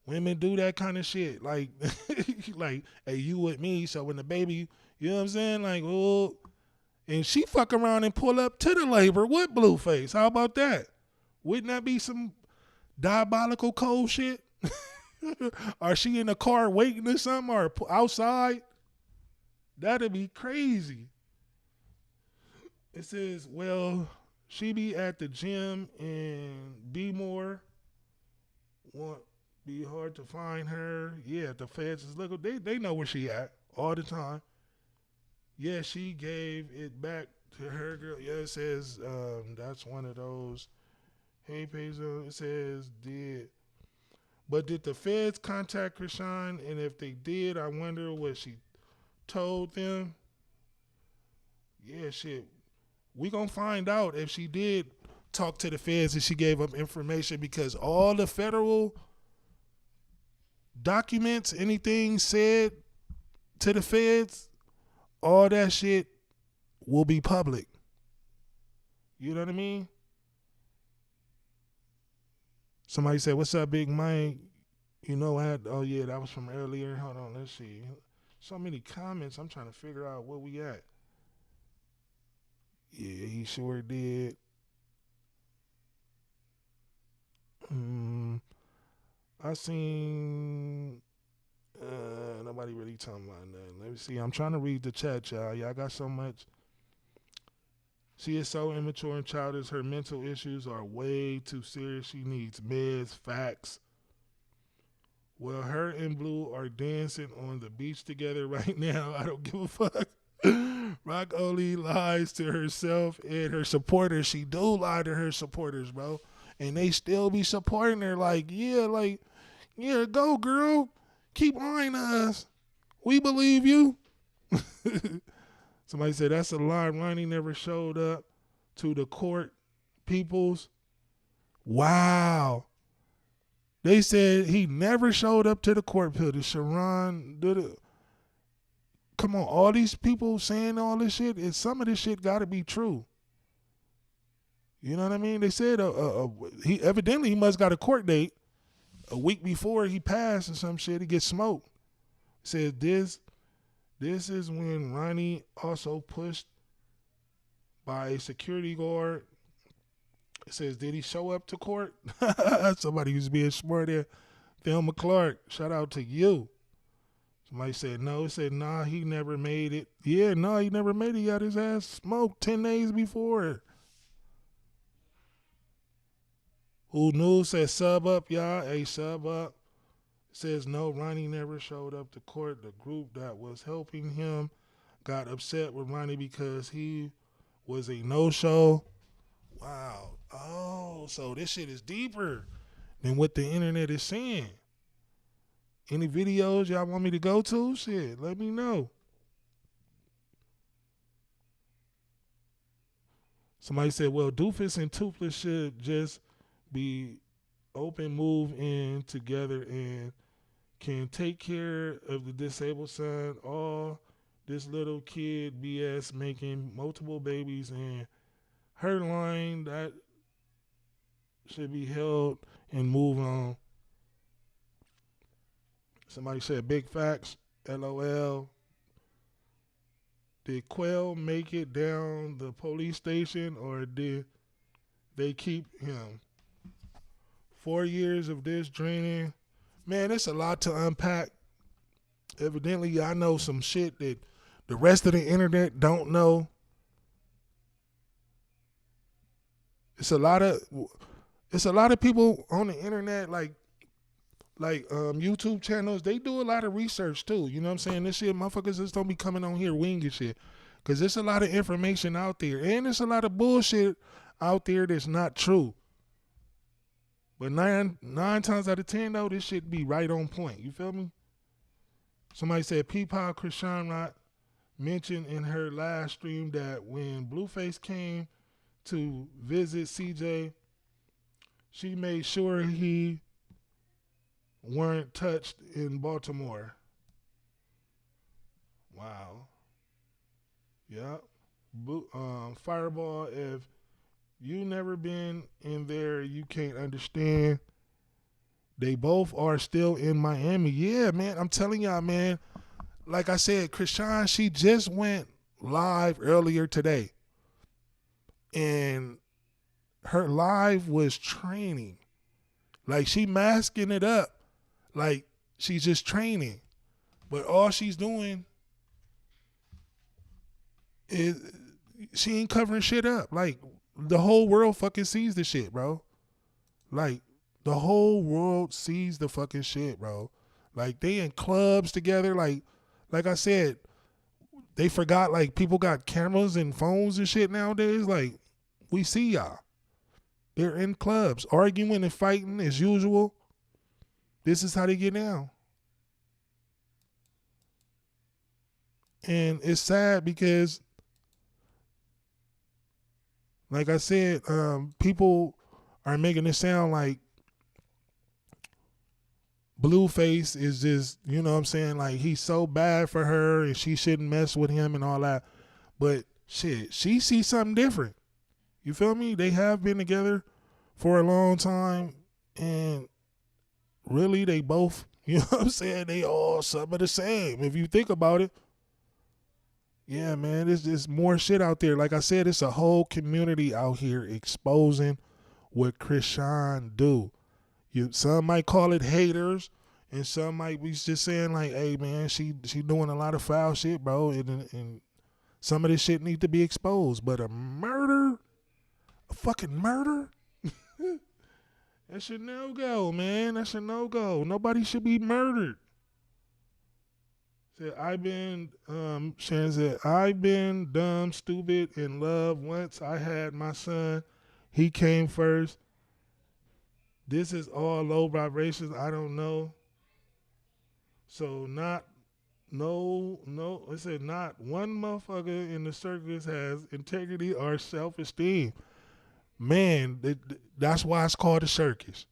Women do that kind of shit. Like, like, hey, you with me, so when the baby, you know what I'm saying? Like, oh, and she fuck around and pull up to the labor with Blueface. How about that? Wouldn't that be some diabolical cold shit? Or she in the car waiting or something, or outside? That'd be crazy. It says, well, she be at the gym and be more. Won't be hard to find her. Yeah, the feds is looking. They know where she at all the time. Yeah, she gave it back to her girl. Yeah, it says that's one of those. Hey, Peso, it says did. But did the feds contact Chrisean? And if they did, I wonder was she told them. Yeah, shit. We gonna find out if she did talk to the feds and she gave up information, because all the federal documents, anything said to the feds, all that shit will be public. You know what I mean? Somebody said, "What's up, Big Mike?" You know, oh yeah, that was from earlier. Hold on, let's see. So many comments. I'm trying to figure out where we at. Yeah, he sure did. I seen nobody really talking about nothing. Let me see. I'm trying to read the chat, y'all. Y'all got so much. She is so immature and childish. Her mental issues are way too serious. She needs meds, facts. Well, her and Blue are dancing on the beach together right now. I don't give a fuck. Rock only lies to herself and her supporters. She do lie to her supporters, bro. And they still be supporting her like, yeah, go, girl. Keep lying to us. We believe you. Somebody said, that's a lie. Ronnie never showed up to the court. Peoples. Wow. They said he never showed up to the court. Did Sharon did it? Come on, all these people saying all this shit, and some of this shit got to be true. You know what I mean? They said he must got a court date a week before he passed or some shit. He gets smoked. Said this is when Ronnie also pushed by a security guard. It says, did he show up to court? Somebody who's being smart there. Thelma Clark, shout out to you. Somebody said no. He said, nah, he never made it. Yeah, no, he never made it. He got his ass smoked 10 days before. Who knew? Said sub up, y'all. Hey, sub up. Says no, Ronnie never showed up to court. The group that was helping him got upset with Ronnie because he was a no-show. Wow. Oh, so this shit is deeper than what the internet is saying. Any videos y'all want me to go to? Shit, let me know. Somebody said, well, Doofus and Toothless should just be open, move in together, and can take care of the disabled son. All this little kid BS making multiple babies and her line that should be held and move on. Somebody said big facts, LOL. Did Quell make it down the police station or did they keep him? 4 years of this draining. Man, it's a lot to unpack. Evidently, I know some shit that the rest of the internet don't know. It's a lot of people on the internet, like YouTube channels, they do a lot of research too. You know what I'm saying? This shit, motherfuckers just don't be coming on here winging shit. Because there's a lot of information out there. And there's a lot of bullshit out there that's not true. But nine times out of 10, though, this shit be right on point. You feel me? Somebody said Blueface Chrisean Rock mentioned in her last stream that when Blueface came to visit CJ, she made sure he weren't touched in Baltimore. Wow. Yep. Fireball, if you never been in there, you can't understand. They both are still in Miami. Yeah, man, I'm telling y'all, man. Like I said, Chrisean, she just went live earlier today. And her live was training. Like, she masking it up. Like, she's just training. But all she's doing is she ain't covering shit up. Like, the whole world fucking sees the shit, bro. Like, the whole world sees the fucking shit, bro. Like, they in clubs together. Like I said, they forgot, like, people got cameras and phones and shit nowadays. Like, we see y'all. They're in clubs, arguing and fighting as usual. This is how they get down. And it's sad because, like I said, people are making it sound like Blueface is just, you know what I'm saying, like he's so bad for her and she shouldn't mess with him and all that. But shit, she sees something different. You feel me? They have been together for a long time, and really they both, you know what I'm saying, they all some of the same. If you think about it, yeah, man, there's just more shit out there. Like I said, it's a whole community out here exposing what Chrisean do. Some might call it haters, and some might be just saying like, "Hey, man, she doing a lot of foul shit, bro," and some of this shit need to be exposed. But a fucking murder, that should no go, man. That should no go. Nobody should be murdered. Sharon said, I've been dumb, stupid, in love. Once I had my son, he came first. This is all low vibrations. I don't know. So it said not one motherfucker in the circus has integrity or self-esteem. Man, that's why it's called a circus.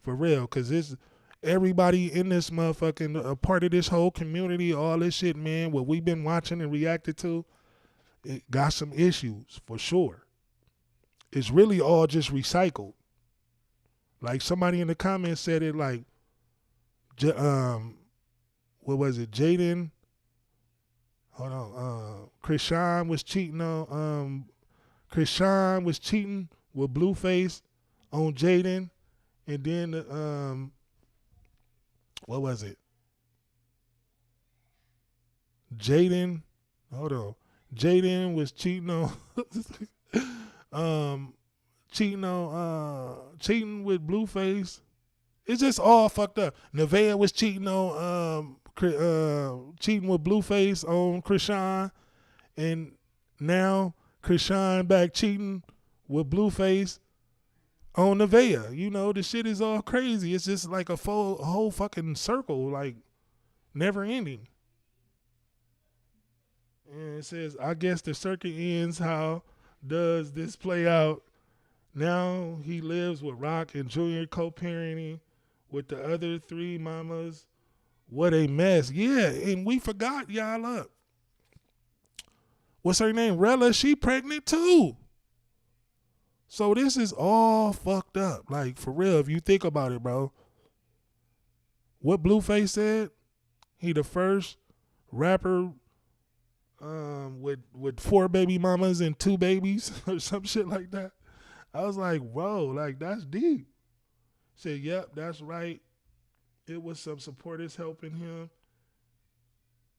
For real, because it's everybody in this motherfucking a part of this whole community, all this shit, man, what we've been watching and reacted to, it got some issues for sure. It's really all just recycled. Like somebody in the comments said it like, what was it, Jaden? Hold on, Chrisean was cheating with Blueface on Jaden, and then what was it? Jaden was cheating on cheating with Blueface. It's just all fucked up. Nevaeh was cheating with Blueface on Chrisean, and now Chrisean back cheating with Blueface on Nevaeh. You know, the shit is all crazy. It's just like a whole fucking circle, like never ending. And it says, I guess the circuit ends. How does this play out? Now he lives with Rock and Junior co-parenting with the other three mamas. What a mess. Yeah, and we forgot y'all up. What's her name? Rella, she pregnant too. So this is all fucked up. Like, for real, if you think about it, bro. What Blueface said, he the first rapper with 4 baby mamas and 2 babies or some shit like that. I was like, whoa, like that's deep. Said, yep, that's right. It was some supporters helping him.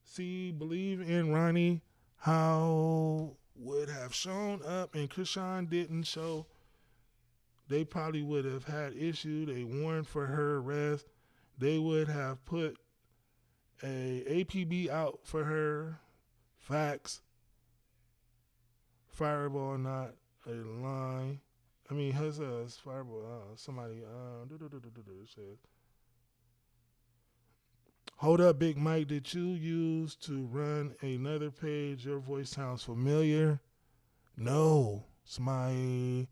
See, believe in Ronnie, how would have shown up and Chrisean didn't show. They probably would have had issue. They warned for her arrest. They would have put a APB out for her. Facts. Fireball, not a line. I mean, his fireball. Somebody said, hold up, Big Mike. Did you use to run another page? Your voice sounds familiar. No, I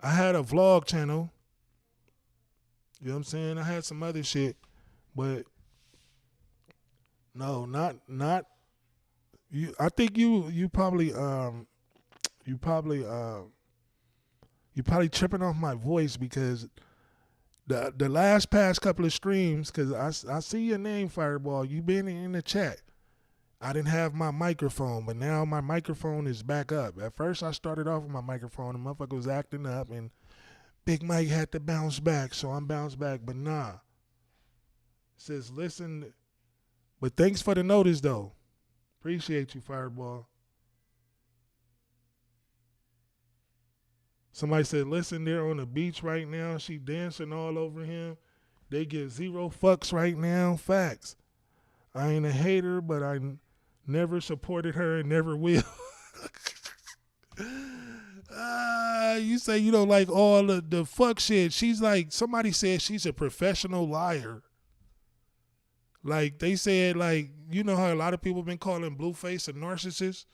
had a vlog channel. You know what I'm saying? I had some other shit, but no, not you. I think you probably tripping off my voice because the last past couple of streams, because I see your name, Fireball. You been in the chat. I didn't have my microphone, but now my microphone is back up. At first, I started off with my microphone. The motherfucker was acting up, and Big Mike had to bounce back, so I'm bounced back. But nah. It says, listen, but thanks for the notice, though. Appreciate you, Fireball. Somebody said, listen, they're on the beach right now. She dancing all over him. They give 0 fucks right now. Facts. I ain't a hater, but I never supported her and never will. You say you don't like all the fuck shit. She's like, somebody said she's a professional liar. Like they said, like, you know how a lot of people been calling Blueface a narcissist,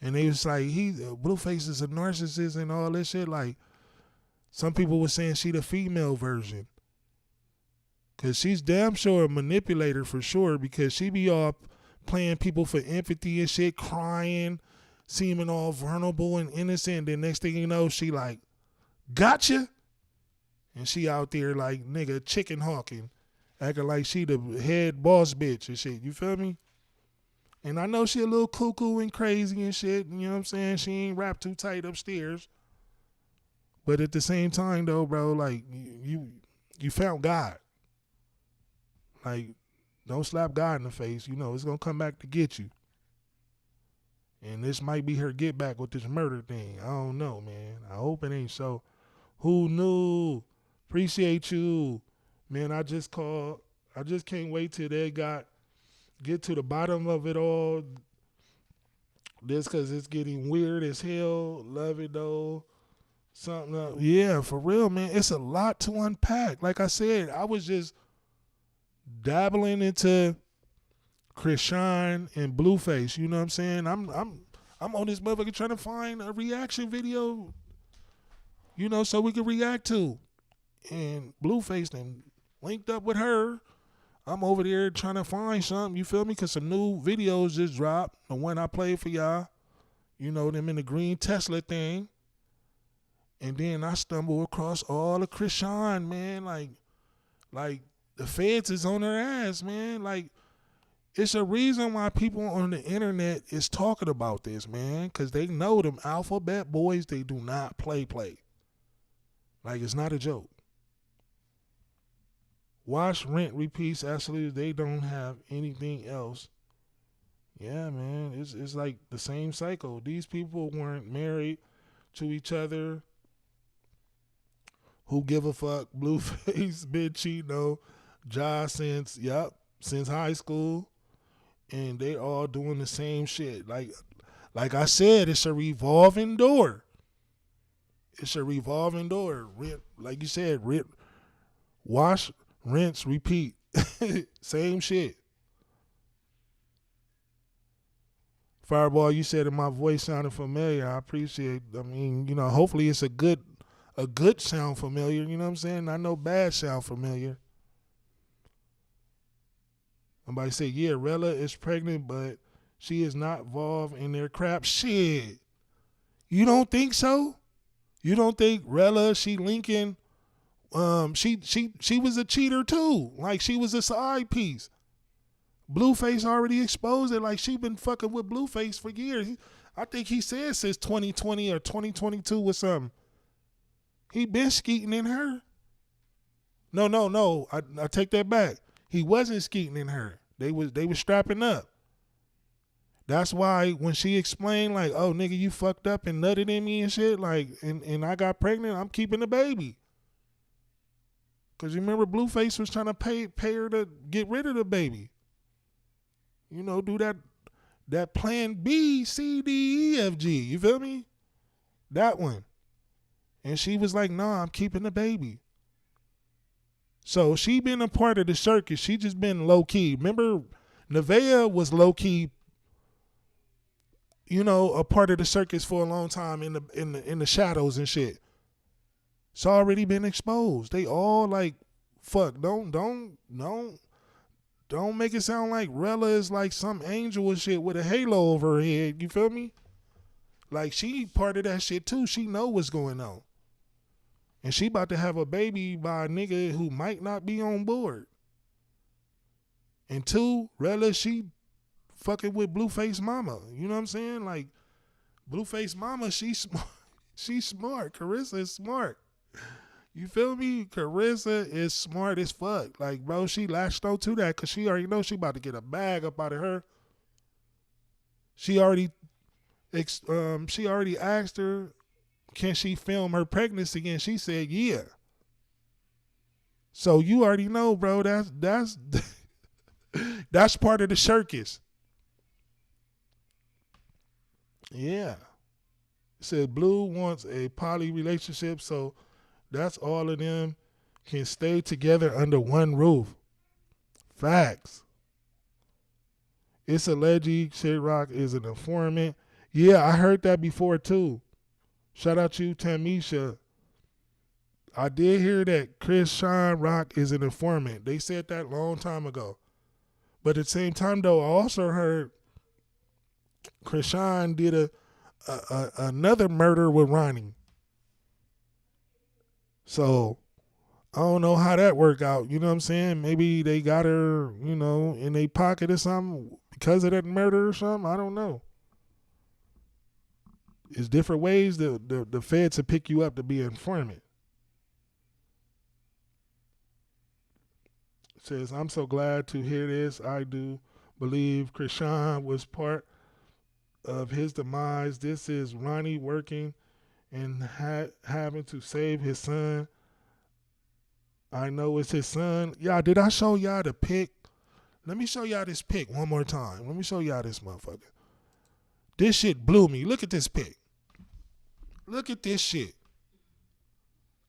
and they was like, Blueface is a narcissist and all this shit. Like, some people were saying she the female version, cause she's damn sure a manipulator for sure, because she be all playing people for empathy and shit, crying, seeming all vulnerable and innocent. Then next thing you know, she like, gotcha, and she out there like nigga chicken hawking, acting like she the head boss bitch and shit. You feel me? And I know she a little cuckoo and crazy and shit. You know what I'm saying? She ain't wrapped too tight upstairs. But at the same time though, bro, like you found God. Like, don't slap God in the face. You know, it's gonna come back to get you. And this might be her get back with this murder thing. I don't know, man. I hope it ain't so. Who knew? Appreciate you. Man, I just called. I just can't wait till they get to the bottom of it all. This because it's getting weird as hell. Love it though. Something else. Yeah, for real, man. It's a lot to unpack. Like I said, I was just dabbling into Chrisean and Blueface. You know what I'm saying? I'm on this motherfucker trying to find a reaction video, you know, so we can react to. And Blueface then linked up with her. I'm over there trying to find something, you feel me? Because some new videos just dropped. The one I played for y'all, you know, them in the green Tesla thing. And then I stumbled across all of Chrisean, man. Like the feds is on her ass, man. Like, it's a reason why people on the internet is talking about this, man. Because they know them alphabet boys, they do not play. Like, it's not a joke. Wash, rent, repeats, absolutely, they don't have anything else. Yeah, man, it's like the same cycle. These people weren't married to each other. Who give a fuck? Blueface been cheating on Ja since high school. And they all doing the same shit. Like I said, it's a revolving door. It's a revolving door. Like you said, wash, rinse, repeat. Same shit. Fireball, you said that my voice sounded familiar. I appreciate it. I mean, you know, hopefully it's a good sound familiar. You know what I'm saying? I know bad sound familiar. Somebody say, yeah, Rella is pregnant, but she is not involved in their crap. Shit. You don't think so? You don't think Rella, she linking, she was a cheater too. Like, she was a side piece. Blueface already exposed it. Like, she been fucking with Blueface for years. I think he said since 2020 or 2022 or something. He been skeeting in her. No. I take that back. He wasn't skeeting in her. They was strapping up. That's why when she explained, like, oh, nigga, you fucked up and nutted in me and shit, like, and I got pregnant, I'm keeping the baby. Because you remember Blueface was trying to pay her to get rid of the baby. You know, do that plan B, C, D, E, F, G. You feel me? That one. And she was like, nah, I'm keeping the baby. So she been a part of the circus. She just been low key. Remember, Nevaeh was low key, you know, a part of the circus for a long time in the shadows and shit. It's already been exposed. They all like, fuck. Don't make it sound like Rella is like some angel and shit with a halo over her head. You feel me? Like, she part of that shit too. She know what's going on. And she about to have a baby by a nigga who might not be on board. And two, Rella, she fucking with Blueface mama. You know what I'm saying? Like, Blueface mama, she's smart. She's smart. Carissa is smart. You feel me? Carissa is smart as fuck. Like, bro, she latched on to that because she already knows she about to get a bag up out of her. She already asked her, can she film her pregnancy? And she said, yeah. So you already know, bro, that's that's part of the circus. Yeah. It said Blue wants a poly relationship, so that's all of them can stay together under one roof. Facts. It's alleged Shit Rock is an informant. Yeah, I heard that before too. Shout out to you, Tamisha. I did hear that Chrisean Rock is an informant. They said that a long time ago. But at the same time, though, I also heard Chrisean did another murder with Ronnie. So I don't know how that worked out. You know what I'm saying? Maybe they got her, you know, in their pocket or something because of that murder or something. I don't know. It's different ways the feds to pick you up to be an informant. It says, I'm so glad to hear this. I do believe Chrisean was part of his demise. This is Ronnie working and having to save his son. I know it's his son. Y'all, did I show y'all the pic? Let me show y'all this pic one more time. Let me show y'all this motherfucker. This shit blew me. Look at this pic. Look at this shit.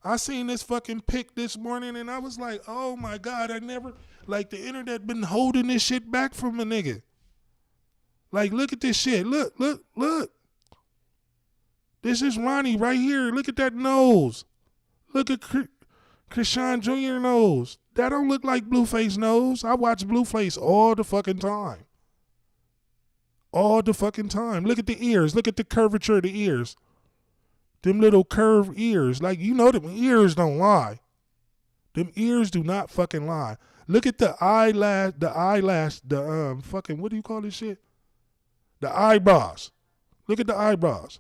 I seen this fucking pic this morning and I was like, oh my God, I never, like the internet been holding this shit back from a nigga. Like, look at this shit. Look. This is Ronnie right here. Look at that nose. Look at Chrisean Jr. nose. That don't look like Blueface nose. I watch Blueface all the fucking time. All the fucking time. Look at the ears. Look at the curvature of the ears. Them little curved ears. Like, you know them ears don't lie. Them ears do not fucking lie. Look at the eyelash, fucking, what do you call this shit? The eyebrows. Look at the eyebrows.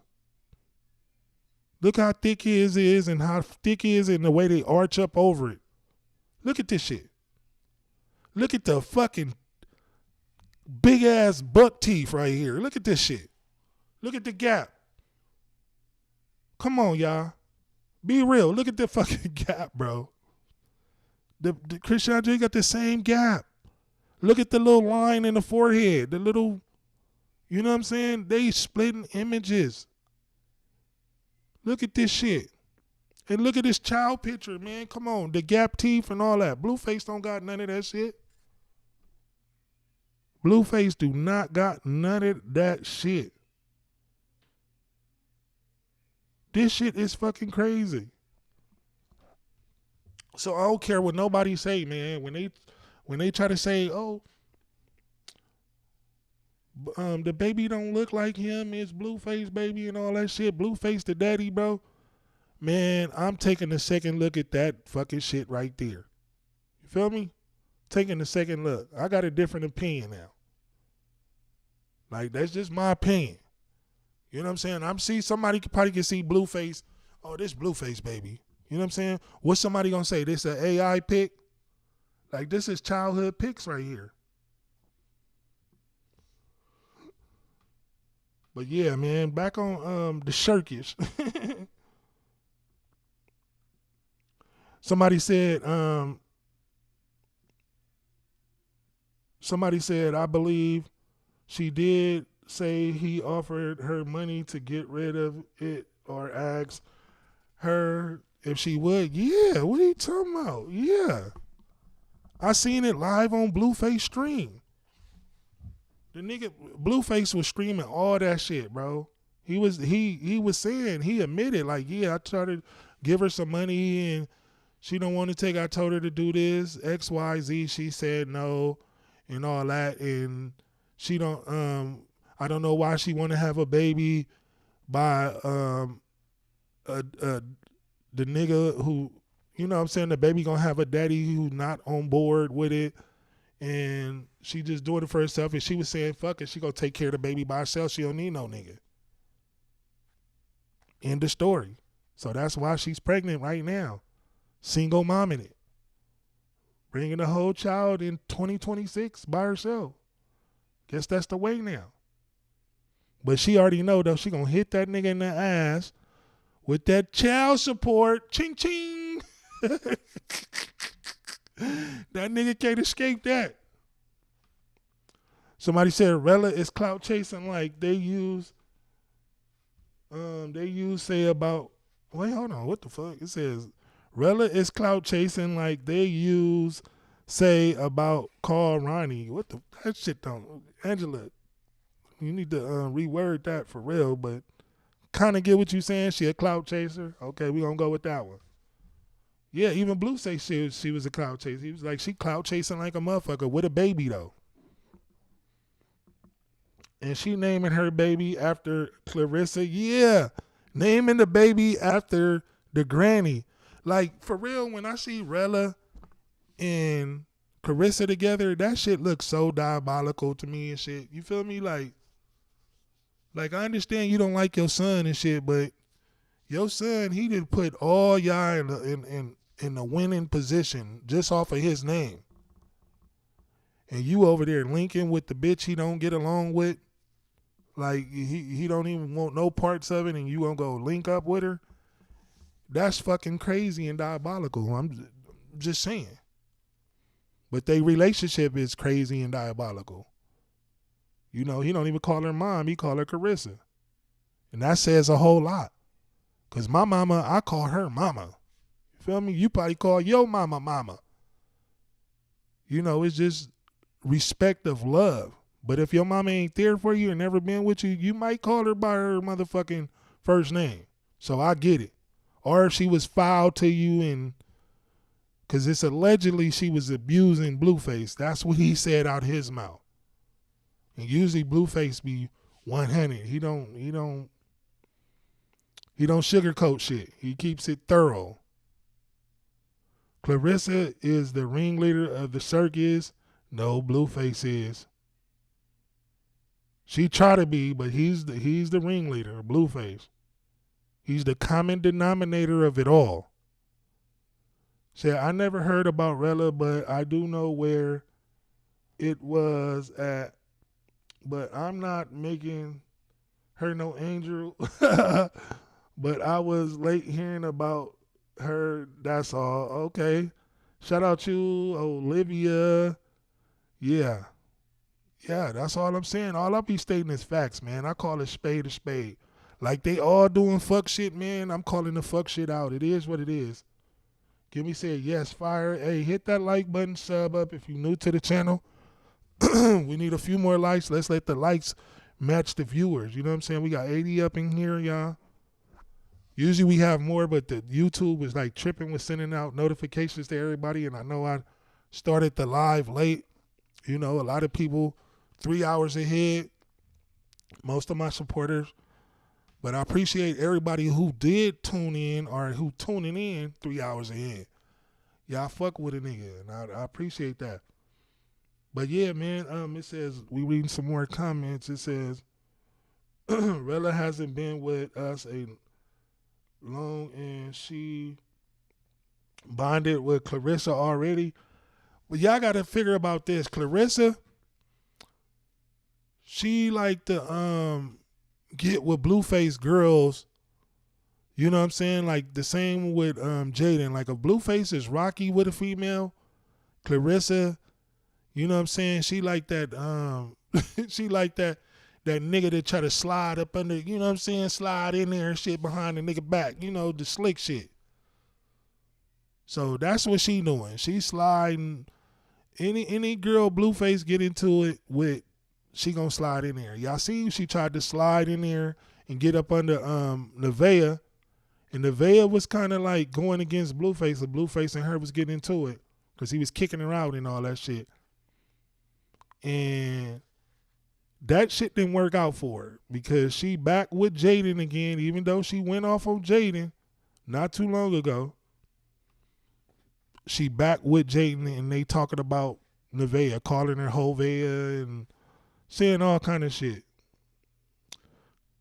Look how thick his is and how thick his and the way they arch up over it. Look at this shit. Look at the fucking big ass buck teeth right here. Look at this shit. Look at the gap. Come on, y'all. Be real. Look at the fucking gap, bro. The Chrisean Jr. got the same gap. Look at the little line in the forehead. The little, you know what I'm saying? They splitting images. Look at this shit. And look at this child picture, man. Come on. The gap teeth and all that. Blueface don't got none of that shit. Blueface do not got none of that shit. This shit is fucking crazy. So I don't care what nobody say, man. When they try to say, oh, the baby don't look like him, it's Blueface baby and all that shit. Blueface the daddy, bro. Man, I'm taking a second look at that fucking shit right there. You feel me? Taking a second look. I got a different opinion now. Like, that's just my opinion. You know what I'm saying? I'm see somebody probably can see Blueface. Oh, this Blueface baby. You know what I'm saying? What's somebody gonna say? This an AI pic? Like, this is childhood pics right here. But yeah, man, back on the circus. Somebody said, I believe she did say he offered her money to get rid of it or asked her if she would. Yeah, what are you talking about? Yeah. I seen it live on Blueface stream. The nigga Blueface was streaming all that shit, bro. He was saying, he admitted, like, yeah, I tried to give her some money and she don't want to take. I told her to do this, XYZ. She said no and all that. And she don't, I don't know why she want to have a baby by the nigga who, you know what I'm saying, the baby gonna have a daddy who's not on board with it. And she just doing it for herself. And she was saying, fuck it, she gonna take care of the baby by herself. She don't need no nigga. End of story. So that's why she's pregnant right now. Single mom in it. Bringing the whole child in 2026 by herself. Guess that's the way now. But she already know, though, she gonna hit that nigga in the ass with that child support. Ching, ching. That nigga can't escape that. Somebody said Rella is clout chasing like they use say about, wait, hold on, what the fuck? It says Rella is clout chasing like they use say about Carl Ronnie. That shit don't, Angela, you need to reword that for real, but kind of get what you saying. She a clout chaser. Okay, we gonna go with that one. Yeah, even Blue say she was a clout chaser. He was like, she clout chasing like a motherfucker with a baby though. And she naming her baby after Clarissa. Yeah, naming the baby after the granny. Like, for real, when I see Rella and Carissa together, that shit looks so diabolical to me and shit. You feel me? Like I understand you don't like your son and shit, but your son, he did put all y'all in a winning position just off of his name. And you over there linking with the bitch he don't get along with. Like, he don't even want no parts of it, and you gonna go link up with her? That's fucking crazy and diabolical. I'm just saying. But their relationship is crazy and diabolical. You know, he don't even call her mom. He call her Carissa. And that says a whole lot. Because my mama, I call her mama. You feel me? You probably call your mama mama. You know, it's just respect of love. But if your mama ain't there for you and never been with you, you might call her by her motherfucking first name. So I get it. Or if she was foul to you and, because it's allegedly she was abusing Blueface. That's what he said out his mouth. And usually Blueface be 100. He don't sugarcoat shit. He keeps it thorough. Clarissa is the ringleader of the circus. No, Blueface is. She try to be, but he's the ringleader, Blueface. He's the common denominator of it all. Say, I never heard about Rella, but I do know where it was at. But I'm not making her no angel. But I was late hearing about her. That's all. Okay. Shout out you, Olivia. Yeah. Yeah, that's all I'm saying. All I be stating is facts, man. I call it spade a spade. Like they all doing fuck shit, man. I'm calling the fuck shit out. It is what it is. Give me say yes, fire. Hey, hit that like button, sub up if you're new to the channel. We need a few more likes. Let's let the likes match the viewers. You know what I'm saying? We got 80 up in here, y'all. Usually we have more, but the YouTube was like tripping with sending out notifications to everybody. And I know I started the live late. You know, a lot of people 3 hours ahead. Most of my supporters. But I appreciate everybody who did tune in or who tuning in 3 hours ahead. Y'all fuck with a nigga, and I appreciate that. But yeah, man, it says, we reading some more comments. It says, Rella hasn't been with us a long and she bonded with Clarissa already. But y'all got to figure about this. Clarissa, she like to get with Blueface girls, you know what I'm saying? Like the same with Jaden. Like if Blueface is rocky with a female, Clarissa, you know what I'm saying? She like that she like that nigga that try to slide up under, you know what I'm saying? Slide in there and shit behind the nigga back, you know, the slick shit. So that's what she doing. She sliding any girl Blueface get into it with, she gonna slide in there. Y'all see she tried to slide in there and get up under Nevaeh. And Nevaeh was kind of like going against Blueface, and Blueface and her was getting into it because he was kicking her out and all that shit. And that shit didn't work out for her because she back with Jaden again, even though she went off on Jaden not too long ago. She back with Jaden and they talking about Nevaeh, calling her Hovea and saying all kind of shit.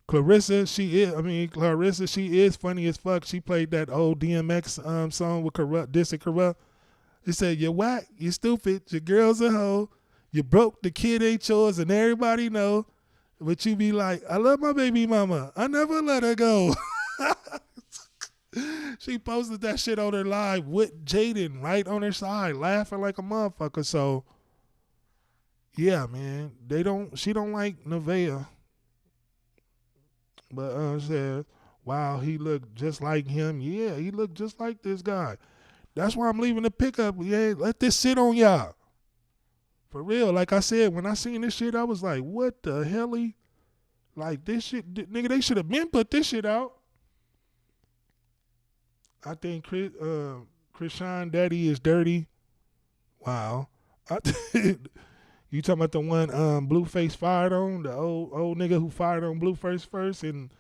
Clarissa, she is funny as fuck. She played that old DMX song with Corrupt, dissing Corrupt. It said, "You whack, you stupid, your girl's a hoe, you broke, the kid ain't yours, and everybody know." But you be like, "I love my baby mama. I never let her go." She posted that shit on her live with Jaden right on her side, laughing like a motherfucker. So, yeah, man, she don't like Nevaeh. But said, wow, he looked just like him. Yeah, he looked just like this guy. That's why I'm leaving the pickup. Yeah, let this sit on y'all. For real. Like I said, when I seen this shit, I was like, what the hell? Like, this shit, nigga, they should have been put this shit out. I think Chrisean Daddy is dirty. Wow. You talking about the one Blueface fired on? The old nigga who fired on Blueface first and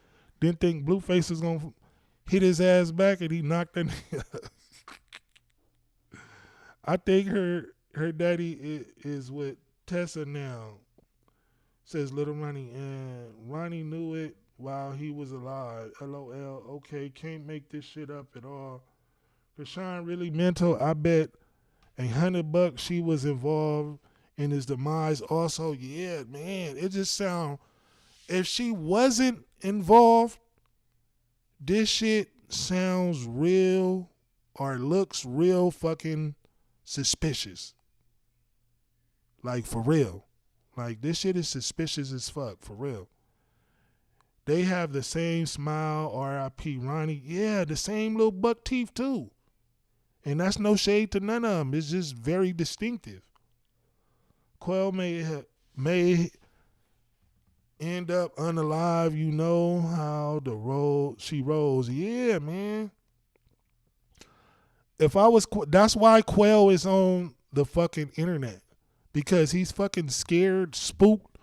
didn't think Blueface was going to hit his ass back and he knocked that nigga. I think her daddy is with Tessa now, says Little Ronnie. And Ronnie knew it while he was alive. LOL. Okay, can't make this shit up at all. Chrisean really mental. I bet $100 she was involved in his demise also. Yeah, man, it just sound, if she wasn't involved, this shit sounds real or looks real fucking suspicious. Like, for real. Like, this shit is suspicious as fuck, for real. They have the same smile, R.I.P. Ronnie. Yeah, the same little buck teeth too. And that's no shade to none of them. It's just very distinctive. Quell may end up unalive. You know how she rolls. Yeah, man. That's why Quell is on the fucking internet. Because he's fucking scared, spooked,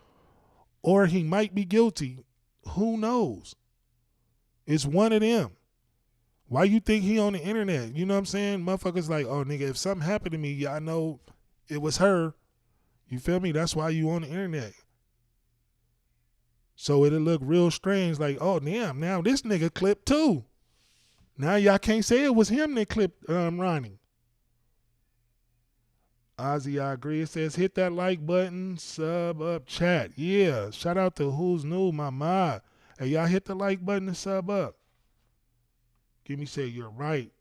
or he might be guilty. Who knows? It's one of them. Why you think he on the internet? You know what I'm saying? Motherfuckers like, oh, nigga, if something happened to me, yeah, I know it was her. You feel me? That's why you on the internet. So it'll look real strange like, oh, damn, now this nigga clipped too. Now y'all can't say it was him that clipped Ronnie. Ozzy, I agree. It says, hit that like button, sub up, chat. Yeah, shout out to Who's New, my mod. Hey, y'all hit the like button and sub up. Gimme say, you're right.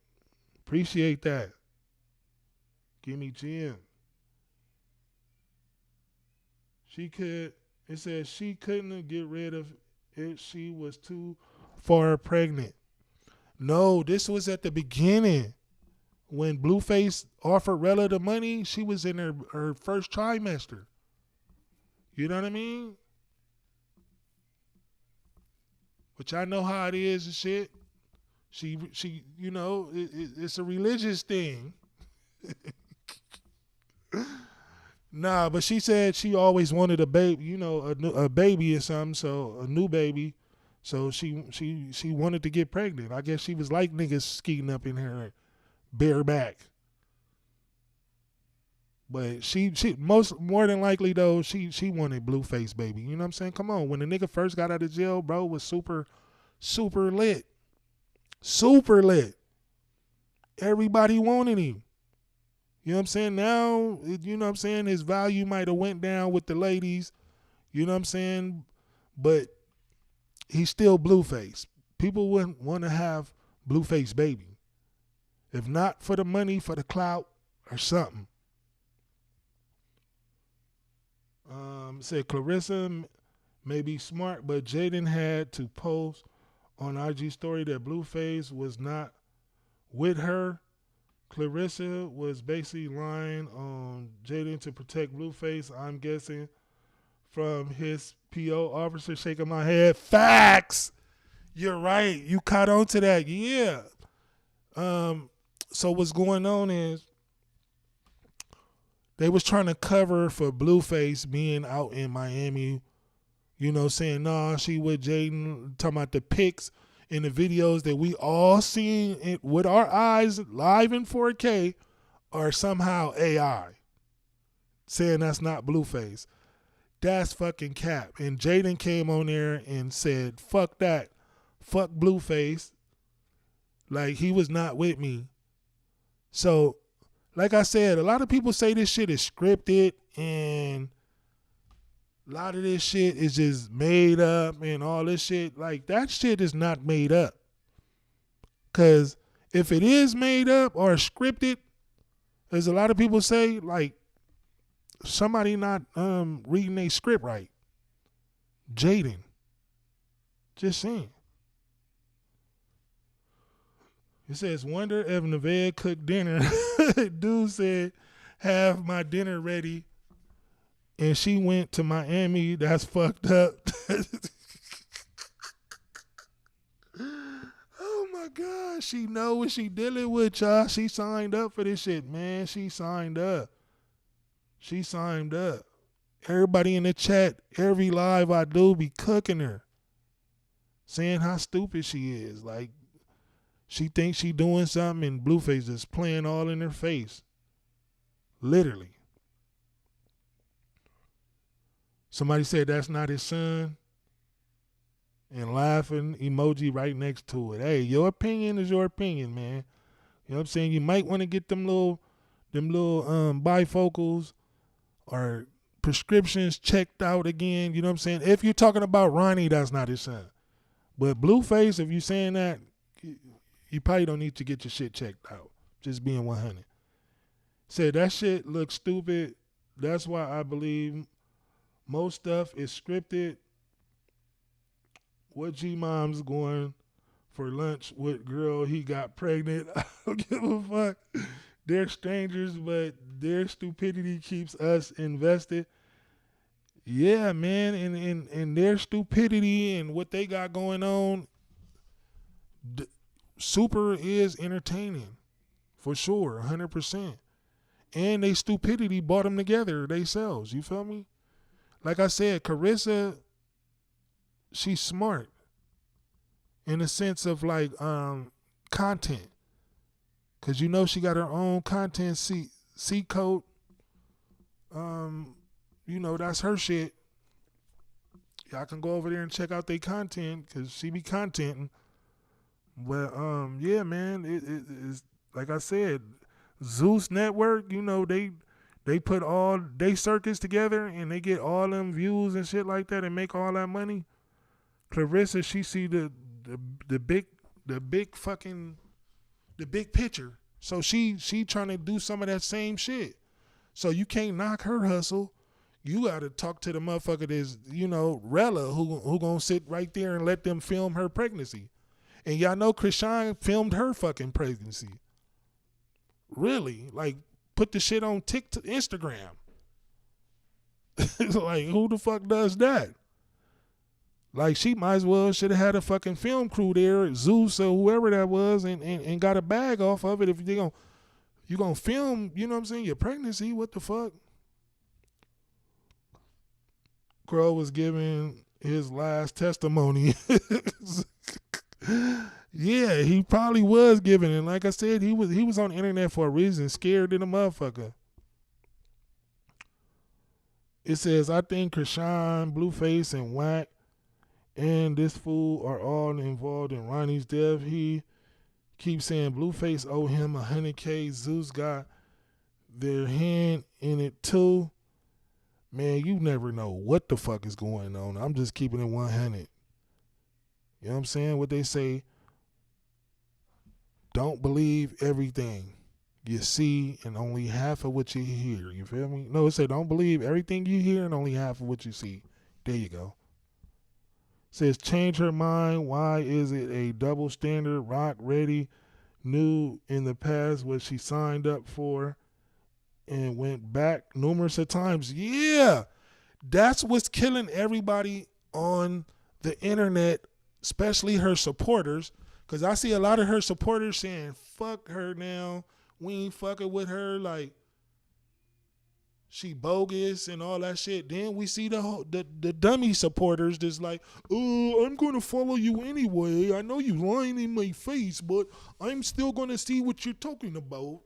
Appreciate that. Gimme Jim. It says she couldn't get rid of it. She was too far pregnant. No, this was at the beginning. When Blueface offered Rella the money, she was in her first trimester. You know what I mean? Which I know how it is and shit. She, you know, it's a religious thing. Nah, but she said she always wanted a baby, you know, a baby or something, so a new baby. So she wanted to get pregnant. I guess she was like niggas skeeting up in her bareback. But she more than likely though, she wanted Blueface, baby. You know what I'm saying? Come on, when the nigga first got out of jail, bro, was super lit. Super lit. Everybody wanted him. You know what I'm saying? Now, you know what I'm saying, his value might have went down with the ladies. You know what I'm saying? But he's still Blueface. People wouldn't want to have Blueface, baby. If not for the money, for the clout or something. Said Clarissa may be smart, but Jaden had to post on IG story that Blueface was not with her. Clarissa was basically lying on Jaden to protect Blueface, I'm guessing, from his PO officer. Shaking my head. Facts! You're right. You caught on to that. Yeah. So what's going on is they was trying to cover for Blueface being out in Miami, you know, saying, nah, she with Jaden, talking about the pics in the videos that we all seen it with our eyes live in 4K are somehow AI. Saying that's not Blueface. That's fucking cap. And Jaden came on there and said, fuck that. Fuck Blueface. Like, he was not with me. So, like I said, a lot of people say this shit is scripted and a lot of this shit is just made up and all this shit. Like, that shit is not made up. Because if it is made up or scripted, as a lot of people say, like, somebody not reading their script right. Jaden. Just saying. It says, wonder if Nevaeh cooked dinner. Dude said, have my dinner ready. And she went to Miami. That's fucked up. Oh my God. She know what she dealing with, y'all. She signed up for this shit, man. She signed up. She signed up. Everybody in the chat, every live I do be cooking her. Saying how stupid she is. Like, she thinks she doing something and Blueface is playing all in her face. Literally. Somebody said that's not his son. And laughing emoji right next to it. Hey, your opinion is your opinion, man. You know what I'm saying? You might want to get them little bifocals or prescriptions checked out again. You know what I'm saying? If you're talking about Ronnie, that's not his son. But Blueface, if you're saying that, you probably don't need to get your shit checked out. Just being 100. Said that shit looks stupid. That's why I believe most stuff is scripted. What G-Mom's going for lunch with girl he got pregnant. I don't give a fuck. They're strangers, but their stupidity keeps us invested. Yeah, man, and their stupidity and what they got going on, Super is entertaining, for sure, 100%. And they stupidity brought them together themselves, you feel me? Like I said, Carissa, she's smart in the sense of like content. Because you know she got her own content C code. You know, that's her shit. Y'all can go over there and check out their content because she be contenting. But yeah, man, it's like I said, Zeus Network, you know, they put all they circuits together and they get all them views and shit like that and make all that money. Clarissa, she see the big picture. So she trying to do some of that same shit. So you can't knock her hustle. You got to talk to the motherfucker that's, you know, Rella, who gonna sit right there and let them film her pregnancy. And y'all know Chrisean filmed her fucking pregnancy. Really? Like, put the shit on TikTok, Instagram. Like, who the fuck does that? Like, she might as well should have had a fucking film crew there, Zeus or whoever that was, and got a bag off of it. If you gonna film, you know what I'm saying, your pregnancy, what the fuck? Crow was giving his last testimony. Yeah, he probably was giving it. Like I said, he was on the internet for a reason, scared than a motherfucker. It says, I think Chrisean, Blueface, and Wack and this fool are all involved in Ronnie's death. He keeps saying Blueface owe him $100K. Zeus got their hand in it too. Man, you never know what the fuck is going on. I'm just keeping it 100. You know what I'm saying? What they say, don't believe everything you see and only half of what you hear. You feel me? No, it said don't believe everything you hear and only half of what you see. There you go. It says change her mind. Why is it a double standard? Rock ready knew in the past what she signed up for and went back numerous of times. Yeah, that's what's killing everybody on the internet, especially her supporters, because I see a lot of her supporters saying, fuck her now. We ain't fucking with her. Like, she bogus and all that shit. Then we see the dummy supporters that's like, oh, I'm going to follow you anyway. I know you lying in my face, but I'm still going to see what you're talking about.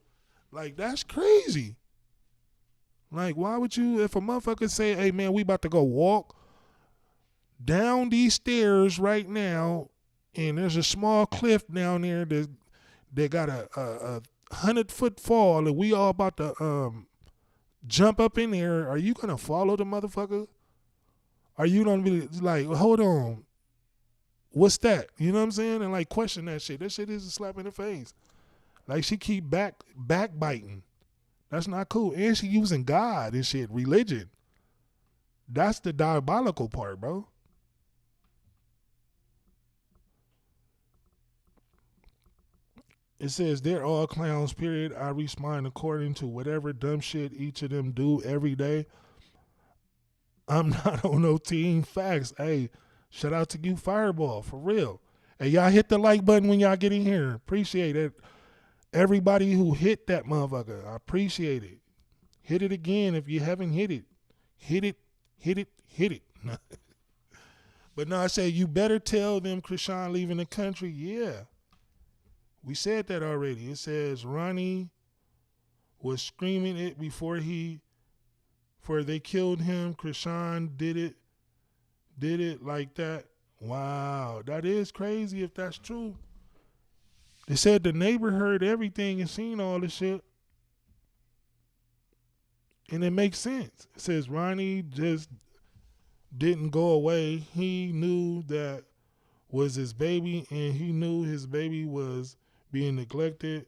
Like, that's crazy. Like, why would you, if a motherfucker say, hey, man, we about to go walk down these stairs right now, and there's a small cliff down there that got a 100-foot fall, and we all about to jump up in there, are you going to follow the motherfucker? Are you going to be like, hold on, what's that? You know what I'm saying? And like question that shit. That shit is a slap in the face. Like she keep backbiting. That's not cool. And she using God and shit, religion. That's the diabolical part, bro. It says they're all clowns, period. I respond according to whatever dumb shit each of them do every day. I'm not on no team. Facts. Hey, shout out to you, Fireball, for real. Hey, y'all hit the like button when y'all get in here. Appreciate it. Everybody who hit that motherfucker, I appreciate it. Hit it again if you haven't hit it. Hit it, hit it, hit it. But no, I say you better tell them Chrisean leaving the country. Yeah. We said that already. It says Ronnie was screaming it before they killed him. Chrisean did it like that. Wow, that is crazy if that's true. They said the neighbor heard everything and seen all this shit. And it makes sense. It says Ronnie just didn't go away. He knew that was his baby, and he knew his baby was being neglected.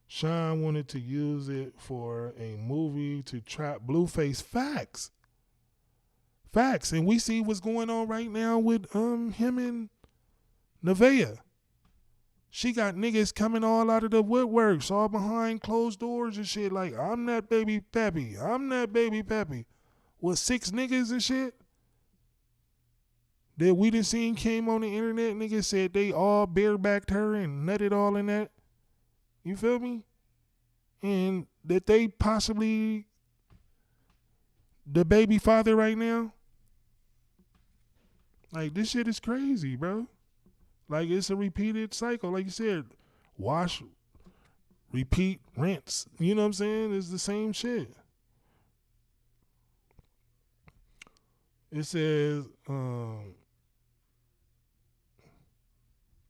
Sean wanted to use it for a movie to trap Blueface. Facts. Facts. And we see what's going on right now with him and Nevaeh. She got niggas coming all out of the woodworks, all behind closed doors and shit. Like, I'm that baby pappy. I'm that baby pappy. With 6 niggas and shit that we done seen came on the internet. Niggas said they all barebacked her and nutted all in that. You feel me? And that they possibly the baby father right now. Like, this shit is crazy, bro. Like, it's a repeated cycle. Like you said, wash, repeat, rinse. You know what I'm saying? It's the same shit. It says,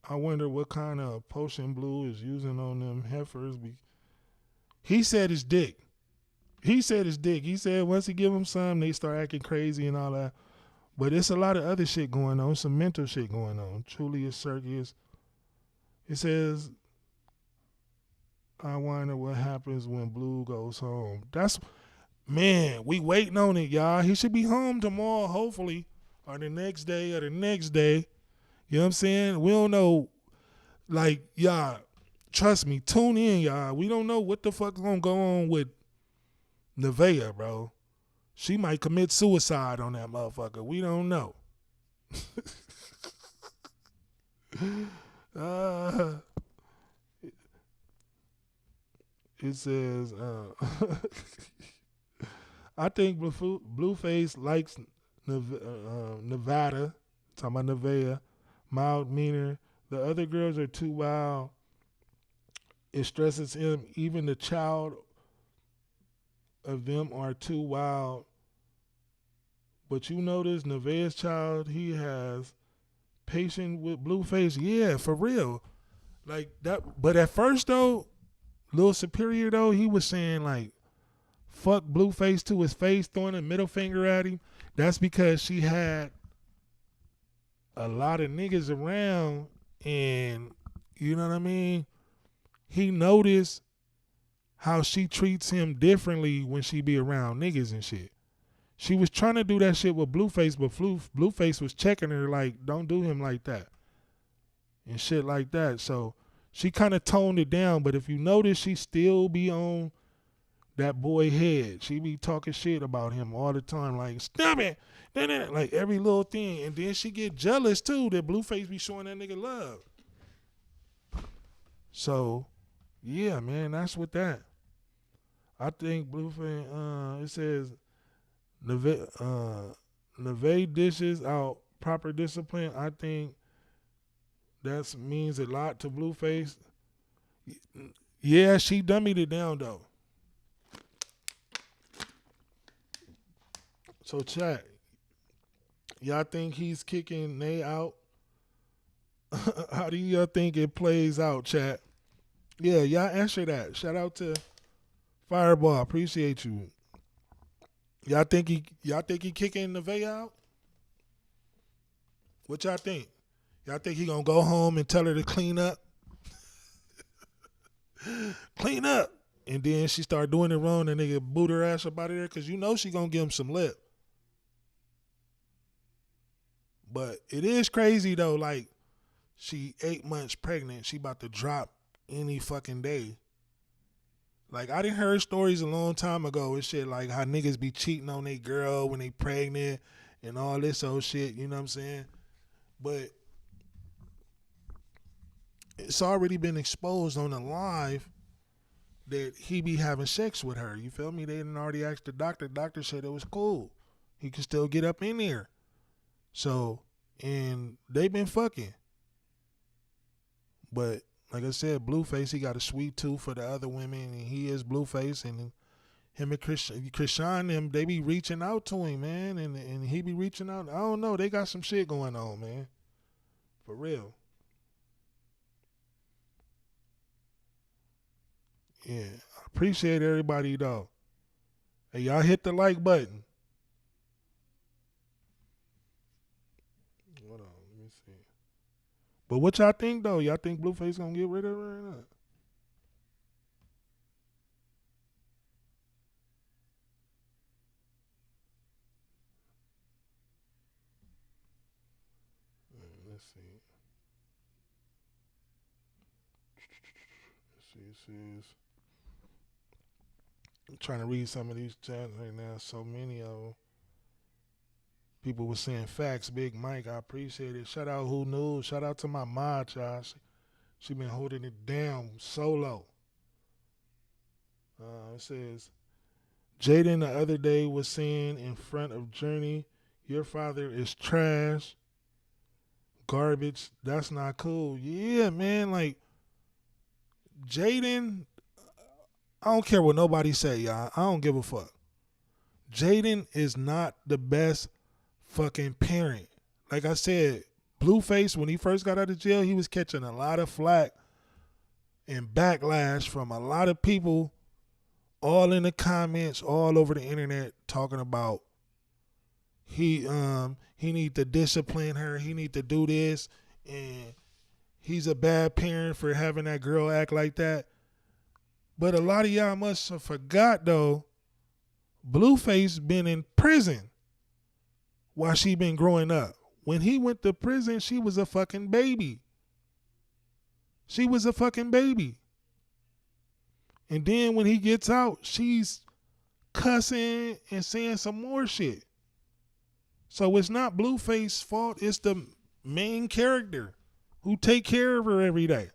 I wonder what kind of potion Blue is using on them heifers. He said his dick. He said once he give them some, they start acting crazy and all that. But it's a lot of other shit going on, some mental shit going on. Truly Sergius. It says, I wonder what happens when Blue goes home. Man, we waiting on it, y'all. He should be home tomorrow, hopefully, or the next day. You know what I'm saying? We don't know. Like, y'all, trust me, tune in, y'all. We don't know what the fuck is going to go on with Nevaeh, bro. She might commit suicide on that motherfucker. We don't know. It says, I think Blueface likes Nevada, talking about Nevaeh, mild meaner. The other girls are too wild. It stresses him. Even the child of them are too wild. But you notice Nevaeh's child, he has patience with Blueface. Yeah, for real. Like that. But at first though, Lil Superior though, he was saying like, fuck Blueface to his face, throwing a middle finger at him. That's because she had a lot of niggas around, and you know what I mean? He noticed how she treats him differently when she be around niggas and shit. She was trying to do that shit with Blueface, but Blueface was checking her like, don't do him like that. And shit like that. So she kind of toned it down, but if you notice, she still be on that boy head. She be talking shit about him all the time, like, stop it, like every little thing. And then she get jealous too that Blueface be showing that nigga love. So, yeah, man, that's what that. I think Blueface, it says, Nevaeh dishes out proper discipline. I think that means a lot to Blueface. Yeah, she dummied it down though. So chat, y'all think he's kicking Nay out? How do y'all think it plays out, chat? Yeah, y'all answer that. Shout out to Fireball. Appreciate you. Y'all think he kicking Nevaeh out? What y'all think? Y'all think he gonna go home and tell her to clean up? Clean up. And then she start doing it wrong and nigga boot her ass up out of there because you know she gonna give him some lip. But it is crazy though, like she 8 months pregnant, she about to drop any fucking day. Like, I done heard stories a long time ago and shit, like how niggas be cheating on their girl when they pregnant and all this old shit, you know what I'm saying? But it's already been exposed on the live that he be having sex with her. You feel me? They didn't already ask the doctor. The doctor said it was cool. He could still get up in there. So, and they been fucking. But like I said, Blueface, he got a sweet tooth for the other women, and he is Blueface, and him and Chrisean, they be reaching out to him, man, and he be reaching out. I don't know. They got some shit going on, man. For real. Yeah, I appreciate everybody, though. Hey, y'all hit the like button. Hold on, let me see. But what y'all think, though? Y'all think Blueface gonna get rid of her or not? Let's see. It says, I'm trying to read some of these chats right now. So many of them. People were saying facts. Big Mike, I appreciate it. Shout out Who Knew. Shout out to my mod, y'all. She been holding it down solo. It says, Jaden the other day was saying in front of Journey, your father is trash, garbage. That's not cool. Yeah, man. Like, Jaden, I don't care what nobody say, y'all. I don't give a fuck. Jaden is not the best fucking parent. Like I said, Blueface, when he first got out of jail, he was catching a lot of flack and backlash from a lot of people, all in the comments, all over the internet, talking about he need to discipline her, he need to do this, and he's a bad parent for having that girl act like that. But a lot of y'all must have forgot, though, Blueface been in prison while she been growing up. When he went to prison, she was a fucking baby. She was a fucking baby. And then when he gets out, she's cussing and saying some more shit. So it's not Blueface's fault. It's the main character who take care of her every day.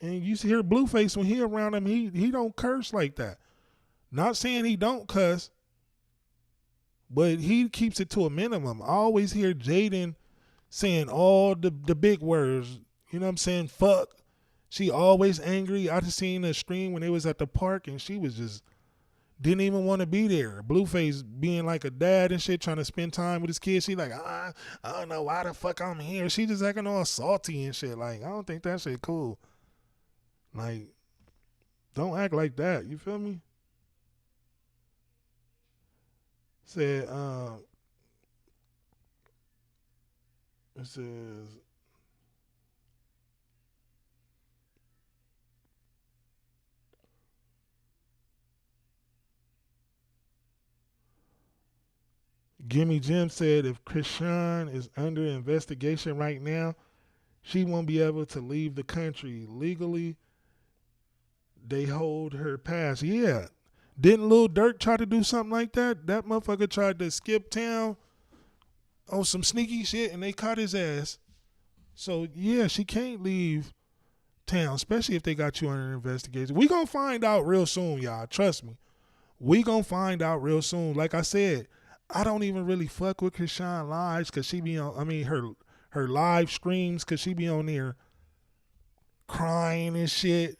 And you hear Blueface, when he around him, he don't curse like that. Not saying he don't cuss, but he keeps it to a minimum. I always hear Jaden saying all the big words. You know what I'm saying? Fuck. She always angry. I just seen a stream when they was at the park, and she was just didn't even want to be there. Blueface being like a dad and shit, trying to spend time with his kids. She like, I don't know why the fuck I'm here. She just acting all salty and shit. Like, I don't think that shit cool. Like, don't act like that. You feel me? Said, it says, Gimme Jim said if Chrisean is under investigation right now, she won't be able to leave the country. Legally, they hold her pass. Yeah. Didn't Lil Durk try to do something like that? That motherfucker tried to skip town on some sneaky shit, and they caught his ass. So, yeah, she can't leave town, especially if they got you under investigation. We gonna find out real soon, y'all. Trust me. We gonna find out real soon. Like I said, I don't even really fuck with Chrisean lives because she be on, her live streams because she be on there crying and shit,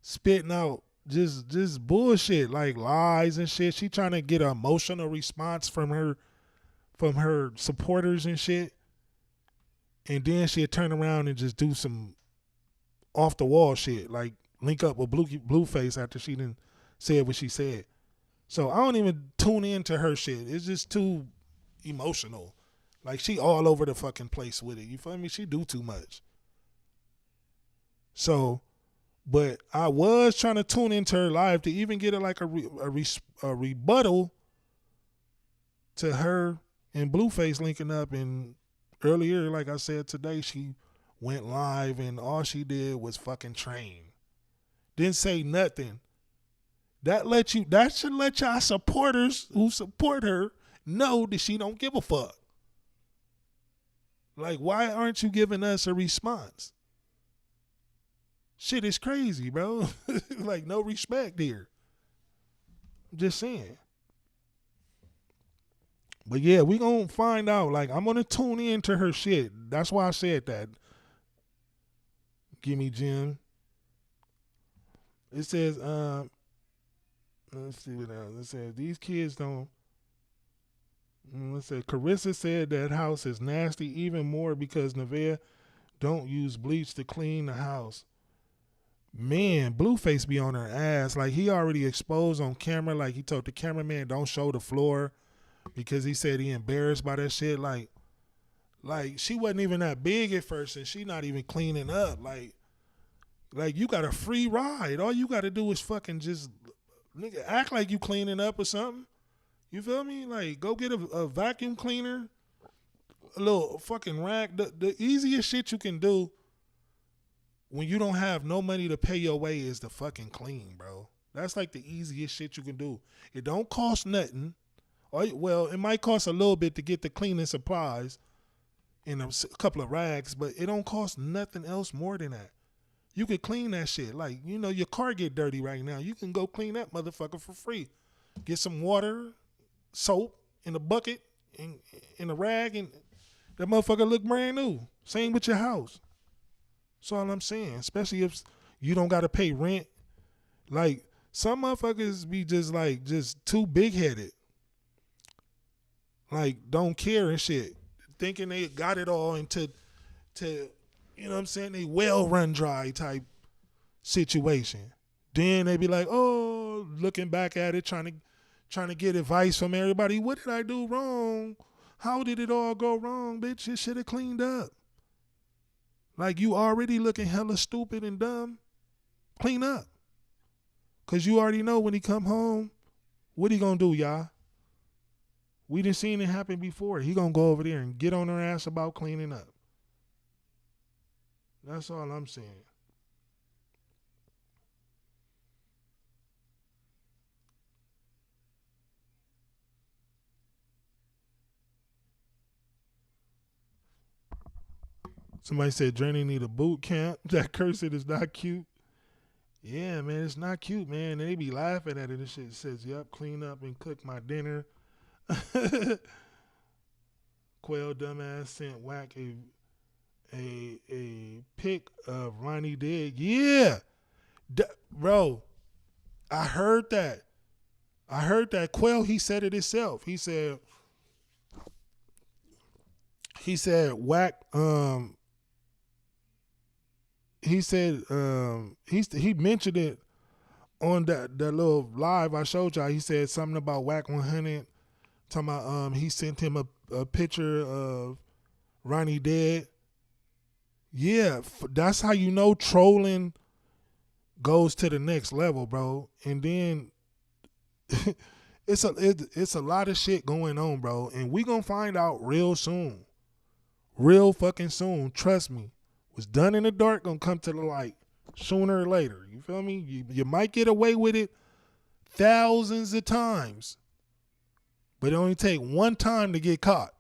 spitting out just bullshit, like lies and shit. She trying to get an emotional response from her supporters and shit. And then she'll turn around and just do some off the wall shit, like link up with Blueface after she done said what she said. So I don't even tune into her shit. It's just too emotional. Like, she all over the fucking place with it. You feel me? She do too much. So, but I was trying to tune into her live to even get a rebuttal to her and Blueface linking up. And earlier, like I said today, she went live and all she did was fucking train. Didn't say nothing. That should let y'all supporters who support her know that she don't give a fuck. Like, why aren't you giving us a response? Shit is crazy, bro. Like, no respect here. I'm just saying. But yeah, we gonna find out. Like, I'm gonna tune into her shit. That's why I said that. Gimme Jim. It says, let's see what else. It says, these kids don't. Let's say Carissa said that house is nasty even more because Nevaeh don't use bleach to clean the house. Man, Blueface be on her ass. Like, he already exposed on camera. Like, he told the cameraman don't show the floor because he said he embarrassed by that shit. Like she wasn't even that big at first and she not even cleaning up. Like you got a free ride. All you got to do is fucking just nigga act like you cleaning up or something. You feel me? Like, go get a vacuum cleaner, a little fucking rag. The easiest shit you can do when you don't have no money to pay your way is to fucking clean, bro. That's like the easiest shit you can do. It don't cost nothing. Well, it might cost a little bit to get the cleaning supplies and a couple of rags, but it don't cost nothing else more than that. You could clean that shit. Like, you know, your car get dirty right now. You can go clean that motherfucker for free. Get some water, soap in a bucket, in a rag, and that motherfucker look brand new. Same with your house. That's all I'm saying. Especially if you don't got to pay rent. Like, some motherfuckers be just too big-headed. Like, don't care and shit. Thinking they got it all into, you know what I'm saying, they well run dry type situation. Then they be like, oh, looking back at it, trying to get advice from everybody. What did I do wrong? How did it all go wrong, bitch? It should have cleaned up. Like, you already looking hella stupid and dumb. Clean up. Because you already know when he come home, what he gonna do, y'all? We done seen it happen before. He gonna go over there and get on her ass about cleaning up. That's all I'm saying. Somebody said Journey need a boot camp. That cursed is not cute. Yeah, man, it's not cute, man. They be laughing at it and shit. It says, yep, clean up and cook my dinner. Quail dumbass sent Whack a pic of Ronnie dead. Yeah. Bro, I heard that. Quail, he said it himself. He said Whack he mentioned it on that little live I showed y'all. He said something about Whack 100, talking about he sent him a picture of Ronnie dead. Yeah, that's how you know trolling goes to the next level, bro. And then it's a lot of shit going on, bro. And we gonna find out real soon. Real fucking soon. Trust me. What's done in the dark gonna come to the light sooner or later. You feel me? You might get away with it thousands of times, but it only take one time to get caught.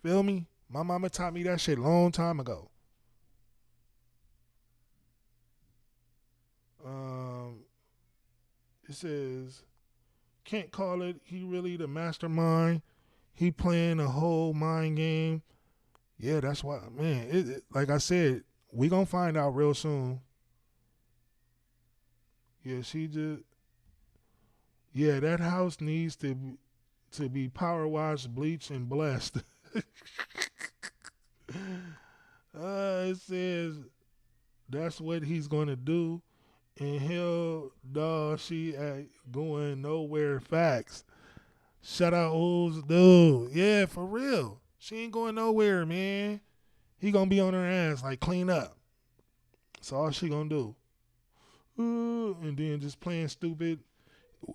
Feel me? My mama taught me that shit a long time ago. It says, can't call it. He really the mastermind. He playing a whole mind game. Yeah, that's why, man. Like I said, we gonna find out real soon. Yeah, that house needs to be power washed, bleached, and blessed. It says that's what he's gonna do, and hell, dog, she ain't going nowhere. Facts. Shout out Ooze, dude. Yeah, for real. She ain't going nowhere, man. He gonna be on her ass, like, clean up. That's all she gonna do. And then just playing stupid.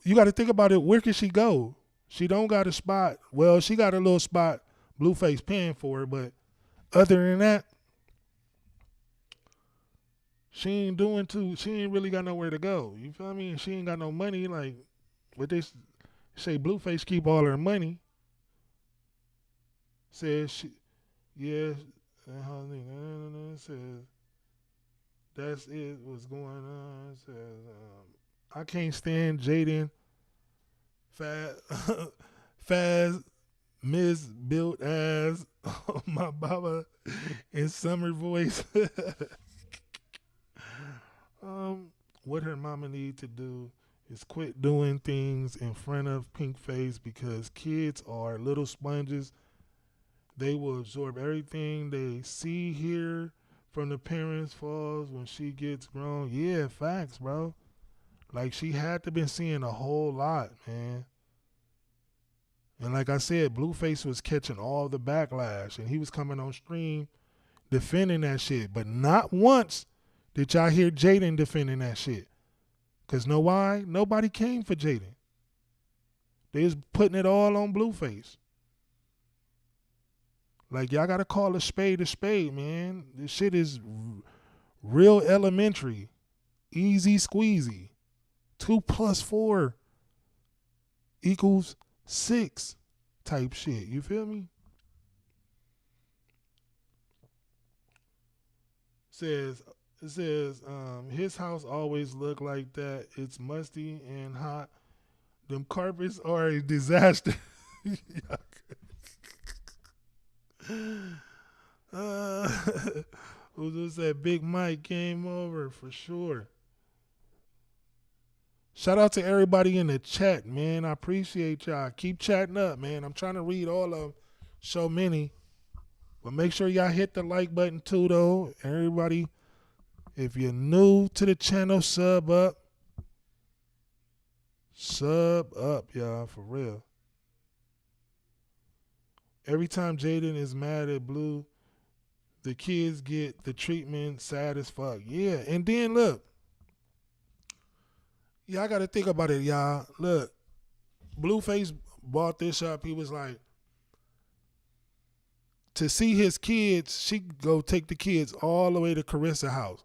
You got to think about it. Where can she go? She don't got a spot. Well, she got a little spot. Blueface paying for her, but other than that, she ain't doing too. She ain't really got nowhere to go. You feel me? She ain't got no money. Like, what they say, Blueface keep all her money. Says she, yeah. Says that's it. What's going on? Says I can't stand Jaden. Faz, Miss Built Ass, my baba in summer voice. What her mama need to do is quit doing things in front of Pink Face because kids are little sponges. They will absorb everything they see, hear from the parents' falls when she gets grown. Yeah, facts, bro. Like, she had to been seeing a whole lot, man. And like I said, Blueface was catching all the backlash, and he was coming on stream defending that shit. But not once did y'all hear Jaden defending that shit. Because know why? Nobody came for Jaden. They was putting it all on Blueface. Like, y'all got to call a spade, man. This shit is real elementary. Easy squeezy. 2 + 4 = 6 type shit. You feel me? It says, his house always look like that. It's musty and hot. Them carpets are a disaster. Who just said Big Mike came over for sure. Shout out to everybody in the chat, man. I appreciate y'all. Keep chatting up, man. I'm trying to read all of them. So many. But make sure y'all hit the like button too, though. Everybody, if you're new to the channel, sub up. Sub up, y'all, for real. Every time Jaden is mad at Blue, the kids get the treatment. Sad as fuck. Yeah, and then look. Y'all got to think about it, y'all. Look, Blueface brought this up. He was like, to see his kids, she go take the kids all the way to Carissa's house.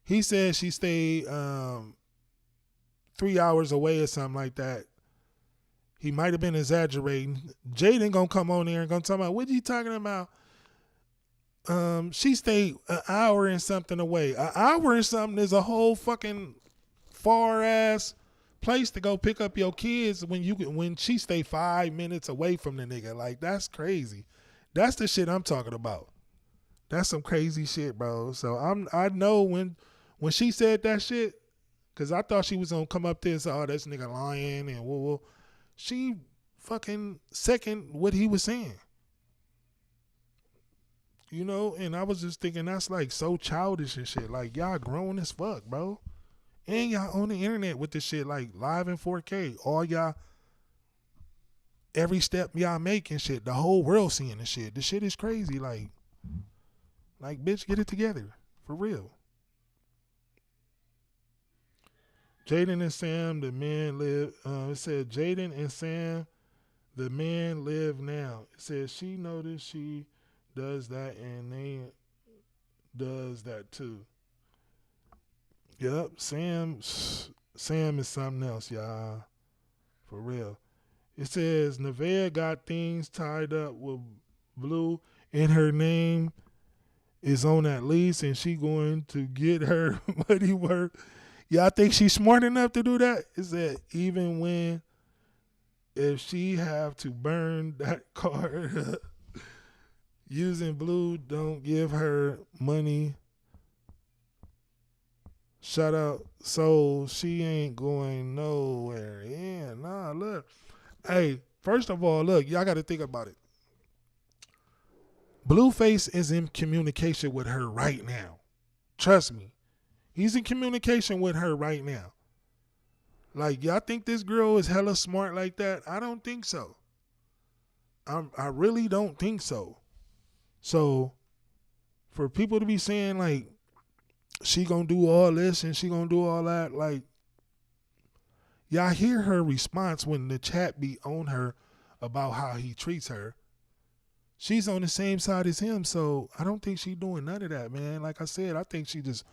He said she stayed 3 hours away or something like that. He might have been exaggerating. Jaden gonna come on there and gonna talk about, what you talking about? She stayed an hour and something away. An hour and something is a whole fucking far ass place to go pick up your kids when she stay 5 minutes away from the nigga. Like, that's crazy. That's the shit I'm talking about. That's some crazy shit, bro. So I know when she said that shit, because I thought she was gonna come up there and say, oh, this nigga lying and whoa. She fucking second what he was saying. You know, and I was just thinking that's like so childish and shit. Like, y'all grown as fuck, bro. And y'all on the internet with this shit, like live in 4K. All y'all, every step y'all make and shit, the whole world seeing this shit. This shit is crazy. Like bitch, get it together. For real. Jaden and Sam, the men live. It said Jaden and Sam, the men live now. It says she noticed she does that and they does that too. Yep, Sam is something else, y'all. For real. It says Nevaeh got things tied up with Blue and her name is on that lease and she going to get her money worth. Y'all think she's smart enough to do that? It said even if she have to burn that card using Blue, don't give her money. Shout out, so she ain't going nowhere. Yeah, nah, look. Hey, first of all, look, y'all got to think about it. Blueface is in communication with her right now. Trust me. He's in communication with her right now. Like, y'all think this girl is hella smart like that? I don't think so. I really don't think so. So, for people to be saying, like, she gonna do all this and she gonna do all that, like, y'all hear her response when the chat be on her about how he treats her. She's on the same side as him, so I don't think she doing none of that, man. Like I said, I think she just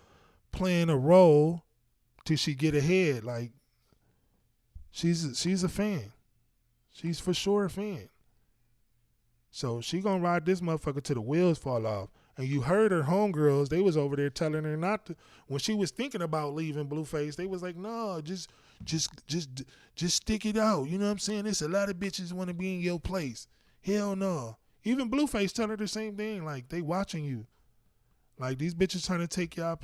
playing a role till she get ahead. Like, she's a fan. She's for sure a fan. So she gonna ride this motherfucker till the wheels fall off. And you heard her homegirls, they was over there telling her not to. When she was thinking about leaving Blueface, they was like, no, just stick it out. You know what I'm saying? There's a lot of bitches want to be in your place. Hell no. Even Blueface tell her the same thing. Like, they watching you. Like, these bitches trying to take your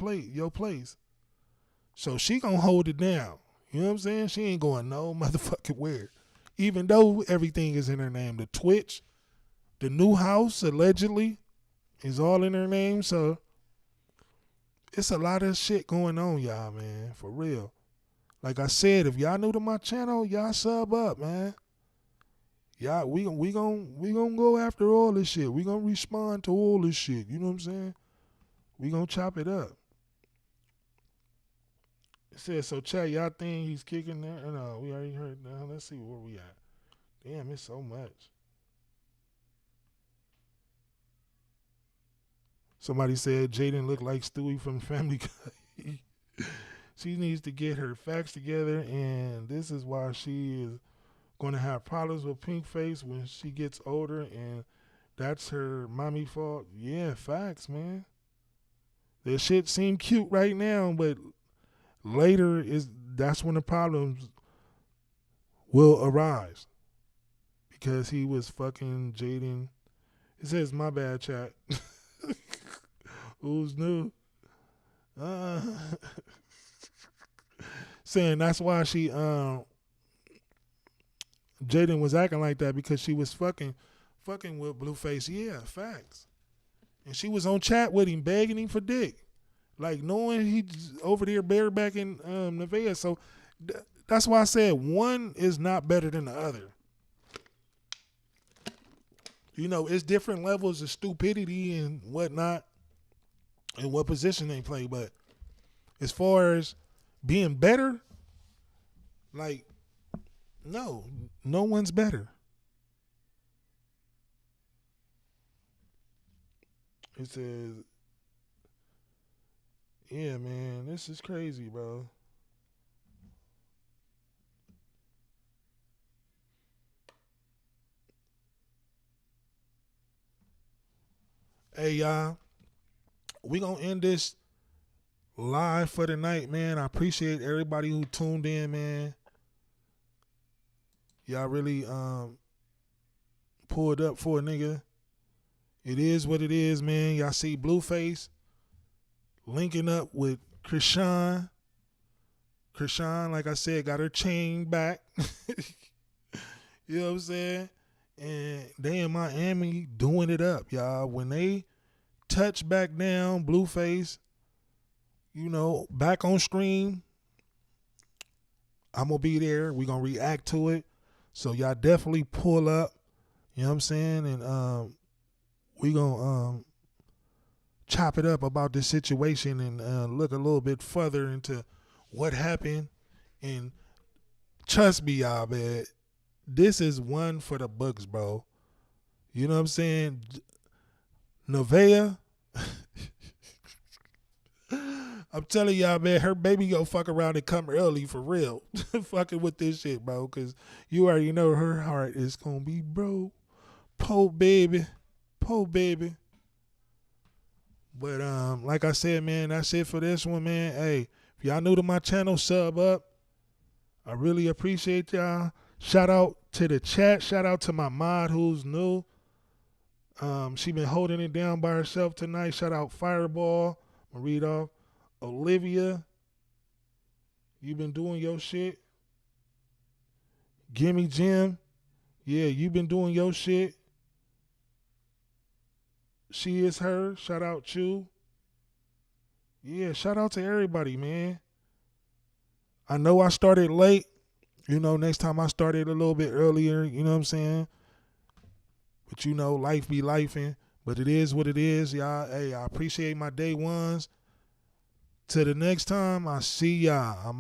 place. So she gonna hold it down. You know what I'm saying? She ain't going no motherfucking where. Even though everything is in her name. The Twitch, the new house, allegedly, is all in her name. So it's a lot of shit going on, y'all, man. For real. Like I said, if y'all new to my channel, y'all sub up, man. Y'all, we gonna go after all this shit. We gonna respond to all this shit. You know what I'm saying? We gonna chop it up. It says, so chat, y'all think he's kicking there? No, we already heard. Now let's see where we at. Damn, it's so much. Somebody said Jaden looked like Stewie from Family Guy. She needs to get her facts together, and this is why she is going to have problems with Pink Face when she gets older, and that's her mommy fault. Yeah, facts, man. This shit seem cute right now, but later that's when the problems will arise. Because he was fucking Jaden. It says, my bad, chat. Who's new? Saying that's why she Jaden was acting like that, because she was fucking with Blueface. Yeah, facts. And she was on chat with him, begging him for dick. Like, knowing he's over there barebacking Nevaeh. So that's why I said one is not better than the other. You know, it's different levels of stupidity and whatnot and what position they play. But as far as being better, like, no one's better. It says, yeah, man, this is crazy, bro. Hey, y'all, we gonna end this live for the night, man. I appreciate everybody who tuned in, man. Y'all really pulled up for a nigga. It is what it is, man. Y'all see Blueface linking up with Chrisean. Chrisean, like I said, got her chain back. You know what I'm saying? And they in Miami doing it up, y'all. When they touch back down, Blueface, you know, back on stream, I'm going to be there. We going to react to it. So y'all definitely pull up. You know what I'm saying? And we going to chop it up about this situation and look a little bit further into what happened. And trust me, y'all, man, this is one for the books, bro. You know what I'm saying? Nevaeh, I'm telling y'all, man, her baby go fuck around and come early for real. Fucking with this shit, bro, because you already know her heart is going to be broke. Po baby. But like I said, man, that's it for this one, man. Hey, if y'all new to my channel, sub up. I really appreciate y'all. Shout out to the chat. Shout out to my mod who's new. She been holding it down by herself tonight. Shout out Fireball. I'm gonna read off. Olivia, you been doing your shit. Gimme Jim, yeah, you been doing your shit. She is her. Shout out you. Yeah, shout out to everybody, man. I know I started late. You know, next time I started a little bit earlier, you know what I'm saying? But you know, life be lifing. But it is what it is, y'all. Hey, I appreciate my day ones. Till the next time, I see y'all. I'm out.